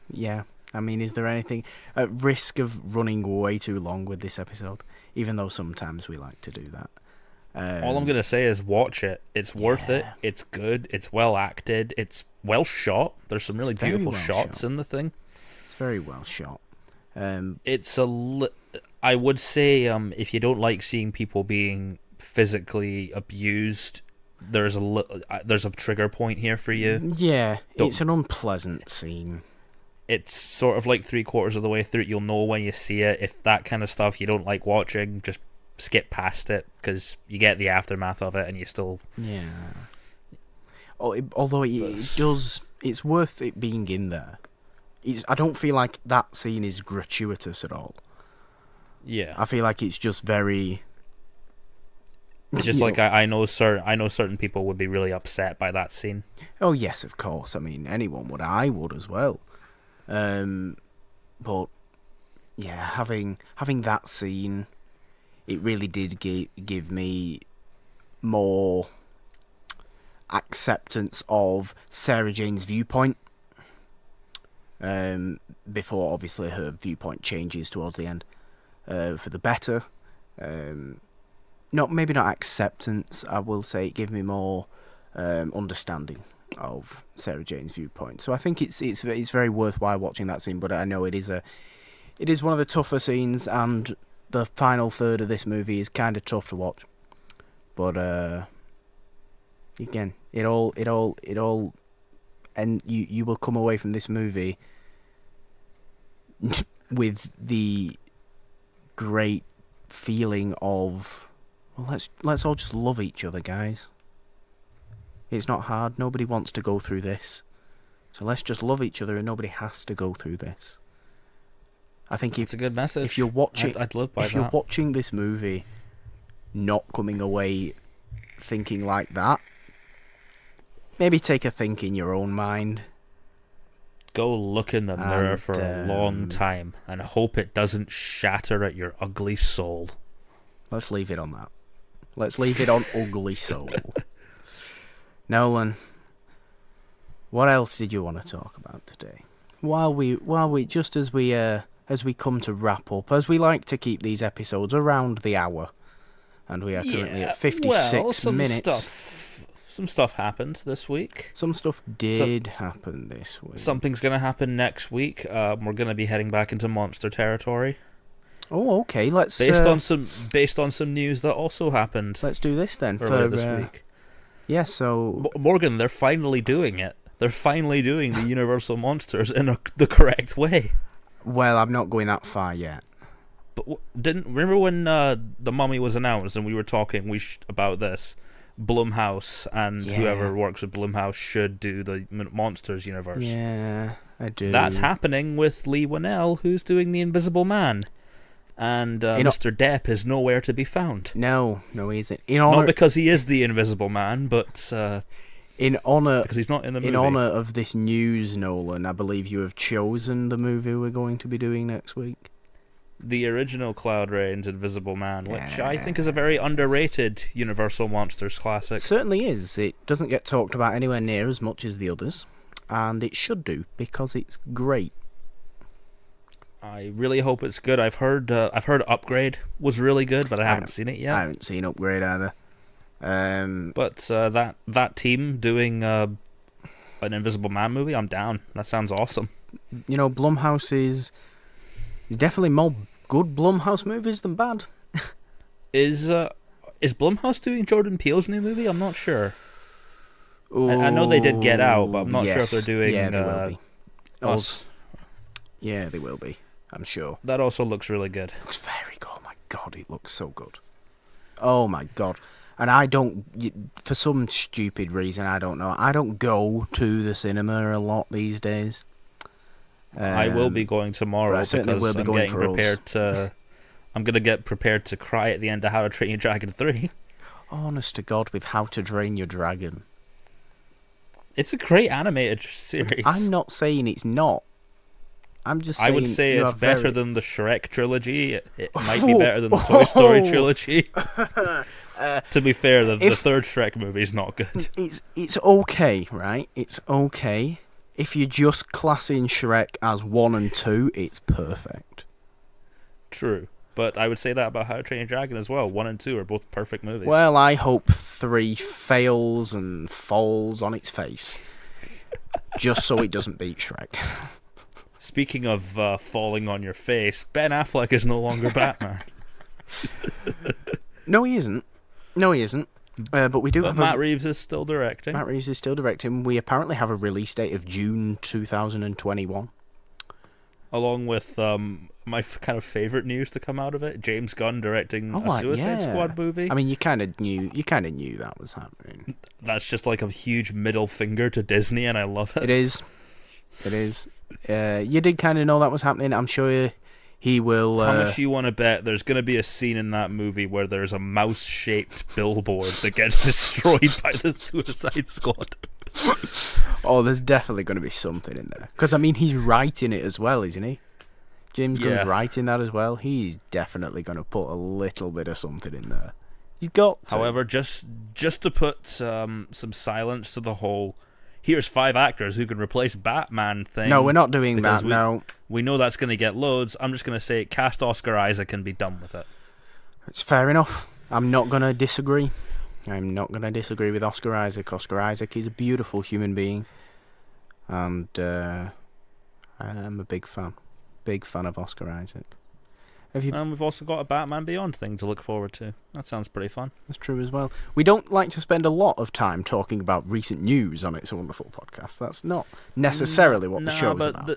[SPEAKER 1] Yeah. I mean, is there anything at risk of running way too long with this episode? Even though sometimes we like to do that.
[SPEAKER 3] All I'm going to say is watch it. It's worth it. It's good. It's well acted. It's well shot. There's some really beautiful shots in the thing.
[SPEAKER 1] It's very well shot.
[SPEAKER 3] I would say if you don't like seeing people being physically abused, there's a trigger point here for you.
[SPEAKER 1] Yeah, it's an unpleasant scene.
[SPEAKER 3] It's sort of like 3/4 of the way through it, you'll know when you see it. If that kind of stuff you don't like watching, just skip past it, because you get the aftermath of it and you still...
[SPEAKER 1] Yeah. Although it does... It's worth it being in there. I don't feel like that scene is gratuitous at all.
[SPEAKER 3] Yeah.
[SPEAKER 1] I feel like it's just very...
[SPEAKER 3] It's just like I know certain people would be really upset by that scene.
[SPEAKER 1] Oh yes, of course. I mean, anyone would. I would as well. But yeah, having that scene, it really did give me more acceptance of Sarah Jane's viewpoint. Before obviously her viewpoint changes towards the end, for the better. Maybe not acceptance. I will say it gave me more understanding of Sarah Jane's viewpoint. So I think it's very worthwhile watching that scene. But I know it is one of the tougher scenes, and the final third of this movie is kind of tough to watch. But again, it all, and you will come away from this movie with the great feeling of, well, let's all just love each other, guys. It's not hard. Nobody wants to go through this. So let's just love each other, and nobody has to go through this. I think
[SPEAKER 3] it's a good message.
[SPEAKER 1] If you're watching,
[SPEAKER 3] I'd live by that.
[SPEAKER 1] If you're watching this movie, not coming away thinking like that, maybe take a think in your own mind.
[SPEAKER 3] Go look in the mirror for a long time and hope it doesn't shatter at your ugly soul.
[SPEAKER 1] Let's leave it on that. Let's leave it on ugly soul. Nolan, what else did you want to talk about today? While we just as we come to wrap up, as we like to keep these episodes around the hour, and we are currently at 56 minutes.
[SPEAKER 3] Some stuff happened this week.
[SPEAKER 1] Some stuff did happen this week.
[SPEAKER 3] Something's going to happen next week. We're going to be heading back into monster territory.
[SPEAKER 1] Oh, okay. Let's
[SPEAKER 3] based on some news that also happened.
[SPEAKER 1] Let's do this then
[SPEAKER 3] earlier this week.
[SPEAKER 1] Yeah. So
[SPEAKER 3] Morgan, they're finally doing it. They're finally doing the Universal monsters in the correct way.
[SPEAKER 1] Well, I'm not going that far yet.
[SPEAKER 3] But remember when the Mummy was announced and we were talking about this? Blumhouse and whoever works with Blumhouse should do the Monsters universe.
[SPEAKER 1] Yeah, I do.
[SPEAKER 3] That's happening with Lee Winnell, who's doing The Invisible Man. And Mr. Depp is nowhere to be found.
[SPEAKER 1] No, he isn't.
[SPEAKER 3] Not because he is the Invisible Man, but
[SPEAKER 1] in honor,
[SPEAKER 3] because he's not in the movie.
[SPEAKER 1] In honor of this news, Nolan, I believe you have chosen the movie we're going to be doing next week.
[SPEAKER 3] The original Cloud Rain's Invisible Man, which I think is a very underrated Universal Monsters classic.
[SPEAKER 1] It certainly is. It doesn't get talked about anywhere near as much as the others, and it should do, because it's great.
[SPEAKER 3] I really hope it's good. I've heard Upgrade was really good, but I haven't seen it yet.
[SPEAKER 1] I haven't seen Upgrade either.
[SPEAKER 3] But that team doing an Invisible Man movie, I'm down. That sounds awesome.
[SPEAKER 1] You know, Blumhouse is definitely more good Blumhouse movies than bad.
[SPEAKER 3] Is Blumhouse doing Jordan Peele's new movie? I'm not sure. I know they did Get Out, but I'm not sure if they're doing
[SPEAKER 1] they will be.
[SPEAKER 3] Us.
[SPEAKER 1] Yeah, they will be. I'm sure.
[SPEAKER 3] That also looks really good.
[SPEAKER 1] It looks very good. Oh my god, it looks so good. Oh my god. And I don't, for some stupid reason, I don't know, I don't go to the cinema a lot these days.
[SPEAKER 3] I will be going tomorrow because I'm getting prepared to. I'm gonna get prepared to cry at the end of How to Train Your Dragon 3.
[SPEAKER 1] Honest to God, with How to Train Your Dragon,
[SPEAKER 3] it's a great animated series.
[SPEAKER 1] I'm not saying it's not. I'm just saying
[SPEAKER 3] I would say it's better than the Shrek trilogy. It might be better than the Toy Story trilogy. To be fair, the third Shrek movie is not good.
[SPEAKER 1] It's okay, right? It's okay. If you're just classing Shrek as 1 and 2, it's perfect.
[SPEAKER 3] True. But I would say that about How to Train Your Dragon as well. 1 and 2 are both perfect movies.
[SPEAKER 1] Well, I hope 3 fails and falls on its face. Just so it doesn't beat Shrek.
[SPEAKER 3] Speaking of falling on your face, Ben Affleck is no longer Batman.
[SPEAKER 1] No, he isn't. But we do have
[SPEAKER 3] Matt Reeves is still directing.
[SPEAKER 1] Matt Reeves is still directing. We apparently have a release date of June 2021.
[SPEAKER 3] Along with my kind of favourite news to come out of it, James Gunn directing a Suicide Squad movie.
[SPEAKER 1] I mean, you kind of knew that was happening.
[SPEAKER 3] That's just like a huge middle finger to Disney, and I love it.
[SPEAKER 1] It is. It is. You did kind of know that was happening. I'm sure he will.
[SPEAKER 3] How much you want to bet there's going to be a scene in that movie where there's a mouse-shaped billboard that gets destroyed by the Suicide Squad?
[SPEAKER 1] Oh, there's definitely going to be something in there. Because, I mean, he's writing it as well, isn't he? James Gunn's writing that as well. He's definitely going to put a little bit of something in there. He's got to.
[SPEAKER 3] However, just to put some silence to the whole, here's 5 actors who can replace Batman thing.
[SPEAKER 1] No, we're not doing that, no.
[SPEAKER 3] We know that's going to get loads. I'm just going to say cast Oscar Isaac and be done with it.
[SPEAKER 1] It's fair enough. I'm not going to disagree. I'm not going to disagree with Oscar Isaac. Oscar Isaac is a beautiful human being. And I'm a big fan. Big fan of Oscar Isaac.
[SPEAKER 3] And we've also got a Batman Beyond thing to look forward to. That sounds pretty fun.
[SPEAKER 1] That's true as well. We don't like to spend a lot of time talking about recent news on It's a Wonderful Podcast. That's not necessarily what the show's about.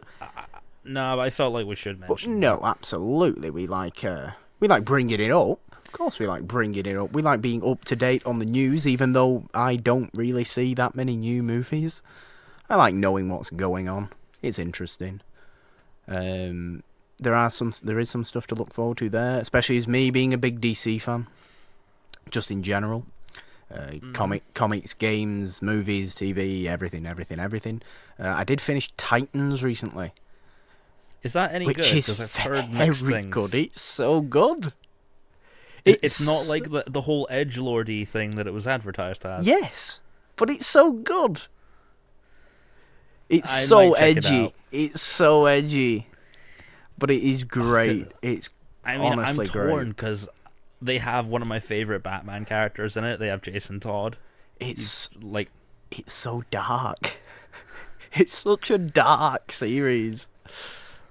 [SPEAKER 3] No, but I felt like we should mention.
[SPEAKER 1] But no, absolutely. We like bringing it up. Of course we like bringing it up. We like being up to date on the news, even though I don't really see that many new movies. I like knowing what's going on. It's interesting. There is some stuff to look forward to there, especially as me being a big DC fan, just in general. Comics, games, movies, TV, everything. I did finish Titans recently.
[SPEAKER 3] Is that any good?
[SPEAKER 1] Which is
[SPEAKER 3] I've heard mixed
[SPEAKER 1] very
[SPEAKER 3] things.
[SPEAKER 1] good. It's so good.
[SPEAKER 3] It's not like the whole edgelordy thing that it was advertised as.
[SPEAKER 1] Yes, but it's so good. It's
[SPEAKER 3] I
[SPEAKER 1] so
[SPEAKER 3] might check it
[SPEAKER 1] edgy.
[SPEAKER 3] out.
[SPEAKER 1] It's so edgy. But it is great. It's honestly
[SPEAKER 3] I'm
[SPEAKER 1] great.
[SPEAKER 3] torn because they have one of my favorite Batman characters in it. They have Jason Todd.
[SPEAKER 1] It's
[SPEAKER 3] like
[SPEAKER 1] it's so dark. It's such a dark series.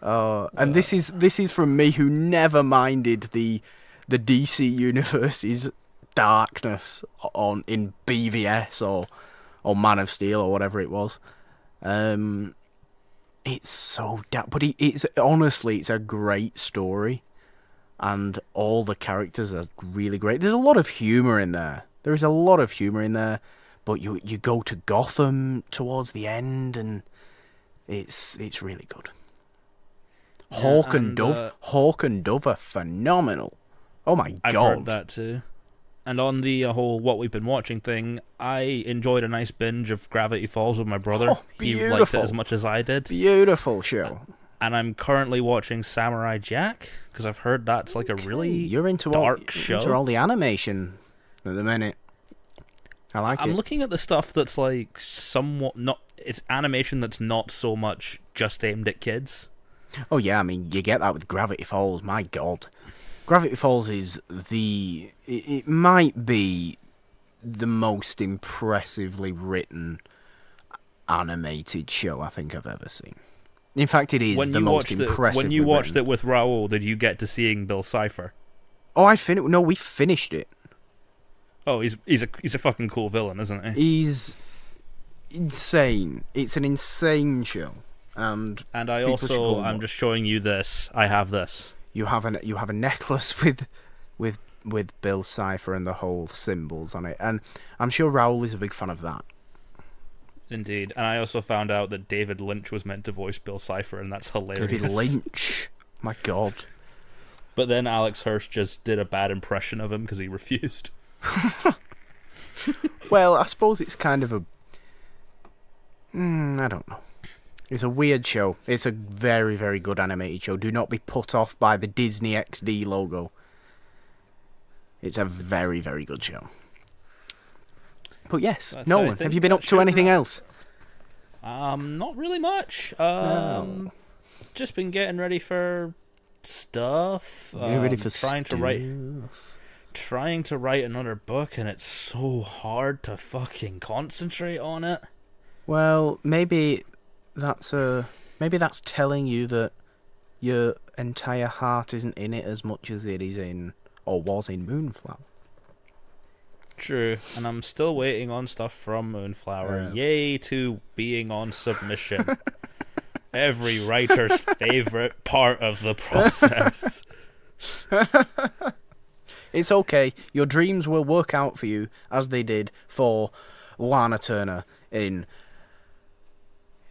[SPEAKER 1] And this is from me who never minded the DC universe's darkness in BVS or Man of Steel or whatever it was. It's so dark, but it's a great story, and all the characters are really great. There's a lot of humor in there. There is a lot of humor in there, but you go to Gotham towards the end, and it's really good.
[SPEAKER 3] Yeah,
[SPEAKER 1] Hawk and Dove are phenomenal. Oh my god!
[SPEAKER 3] I've heard that too. And on the whole what we've been watching thing, I enjoyed a nice binge of Gravity Falls with my brother. He liked it as much as I did.
[SPEAKER 1] Beautiful show.
[SPEAKER 3] And I'm currently watching Samurai Jack because I've heard that's like a really dark show.
[SPEAKER 1] You're into all the animation at the minute. I like it.
[SPEAKER 3] I'm looking at the stuff that's like somewhat not. It's animation that's not so much just aimed at kids.
[SPEAKER 1] Oh yeah, I mean you get that with Gravity Falls. My god. Gravity Falls is it might be the most impressively written animated show I think I've ever seen. In fact, it is the most impressive.
[SPEAKER 3] When you watched it with Raoul, did you get to seeing Bill Cipher?
[SPEAKER 1] Oh, no, we finished it.
[SPEAKER 3] Oh, he's a fucking cool villain, isn't he?
[SPEAKER 1] He's insane. It's an insane show, and
[SPEAKER 3] I'm just showing you this. I have this.
[SPEAKER 1] You have a necklace with Bill Cipher and the whole symbols on it, and I'm sure Raoul is a big fan of that.
[SPEAKER 3] Indeed, and I also found out that David Lynch was meant to voice Bill Cipher, and that's hilarious.
[SPEAKER 1] David Lynch, my god!
[SPEAKER 3] But then Alex Hirsch just did a bad impression of him because he refused.
[SPEAKER 1] Well, I suppose it's kind of I don't know. It's a weird show. It's a very, very good animated show. Do not be put off by the Disney XD logo. It's a very, very good show. But yes, Nolan, have you been up to anything else?
[SPEAKER 3] Not really much. Just been getting ready for stuff.
[SPEAKER 1] Ready for
[SPEAKER 3] trying to write another book, and it's so hard to fucking concentrate on it.
[SPEAKER 1] Well, maybe that's telling you that your entire heart isn't in it as much as it is in or was in Moonflower.
[SPEAKER 3] True, and I'm still waiting on stuff from Moonflower. Yay to being on submission. Every writer's favorite part of the process.
[SPEAKER 1] It's okay. Your dreams will work out for you as they did for Lana Turner in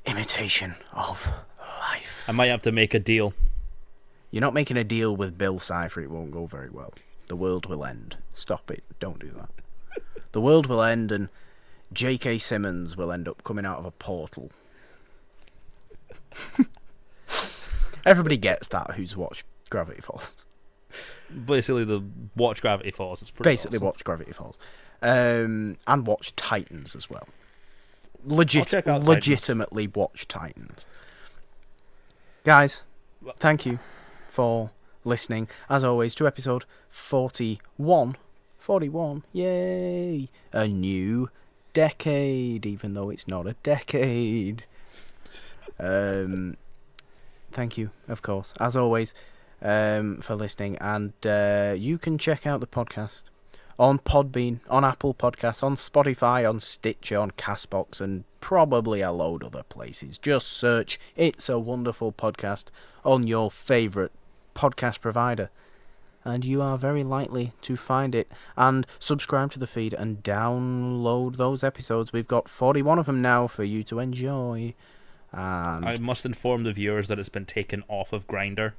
[SPEAKER 1] Imitation of Life.
[SPEAKER 3] I might have to make a deal.
[SPEAKER 1] You're not making a deal with Bill Cipher, it won't go very well. The world will end. Stop it. Don't do that. The world will end and J.K. Simmons will end up coming out of a portal. Everybody gets that who's watched Gravity Falls.
[SPEAKER 3] Basically, watch Gravity Falls. It's pretty
[SPEAKER 1] Basically,
[SPEAKER 3] awesome.
[SPEAKER 1] watch Gravity Falls. And watch Titans as well.
[SPEAKER 3] check out
[SPEAKER 1] Legitimately watch Titans. Guys, thank you for listening, as always, to episode 41. 41, yay! A new decade, even though it's not a decade. Thank you, of course, as always, for listening. And you can check out the podcast on Podbean, on Apple Podcasts, on Spotify, on Stitcher, on Castbox, and probably a load other places. Just search It's a Wonderful Podcast on your favourite podcast provider, and you are very likely to find it. And subscribe to the feed and download those episodes. We've got 41 of them now for you to enjoy. And
[SPEAKER 3] I must inform the viewers that it's been taken off of Grindr,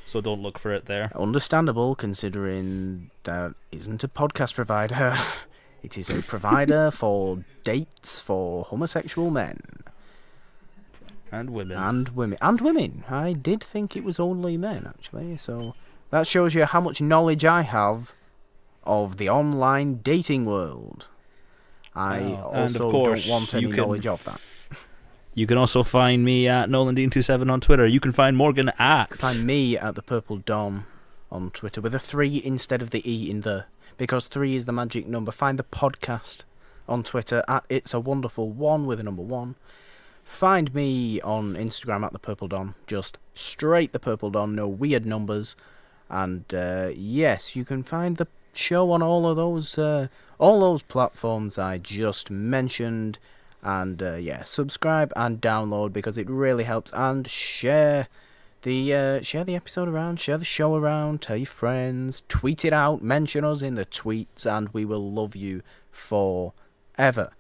[SPEAKER 3] so don't look for it there.
[SPEAKER 1] Understandable, considering that isn't a podcast provider. It is a provider for dates for homosexual men.
[SPEAKER 3] And women.
[SPEAKER 1] And women. And women. I did think it was only men, actually. So that shows you how much knowledge I have of the online dating world. I also don't want any knowledge of that.
[SPEAKER 3] You can also find me at NolanDean27 on Twitter. You can find Morgan at...
[SPEAKER 1] You can find me at the Purple Dawn on Twitter with a 3 instead of the E in the... Because 3 is the magic number. Find the podcast on Twitter at It's a Wonderful 1 with a number 1. Find me on Instagram at the Purple Dawn. Just straight the Purple Dawn, no weird numbers. And yes, you can find the show on all those platforms I just mentioned. And yeah, subscribe and download because it really helps. And share the episode around, share the show around, tell your friends, tweet it out, mention us in the tweets, and we will love you forever.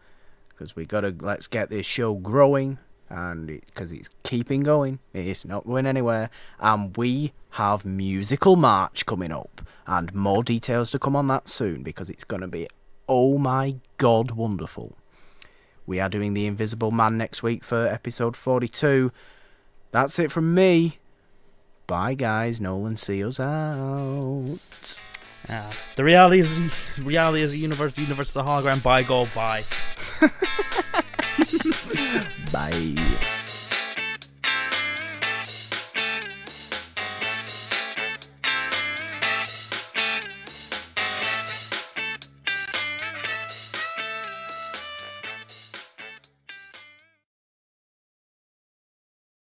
[SPEAKER 1] Because let's get this show growing, and because it's keeping going, it's not going anywhere. And we have musical March coming up, and more details to come on that soon because it's going to be, oh my god, wonderful. We are doing The Invisible Man next week for episode 42. That's it from me. Bye, guys. Nolan, see us out.
[SPEAKER 3] The reality is a universe. The universe is a hologram. Bye, go, bye.
[SPEAKER 1] Bye.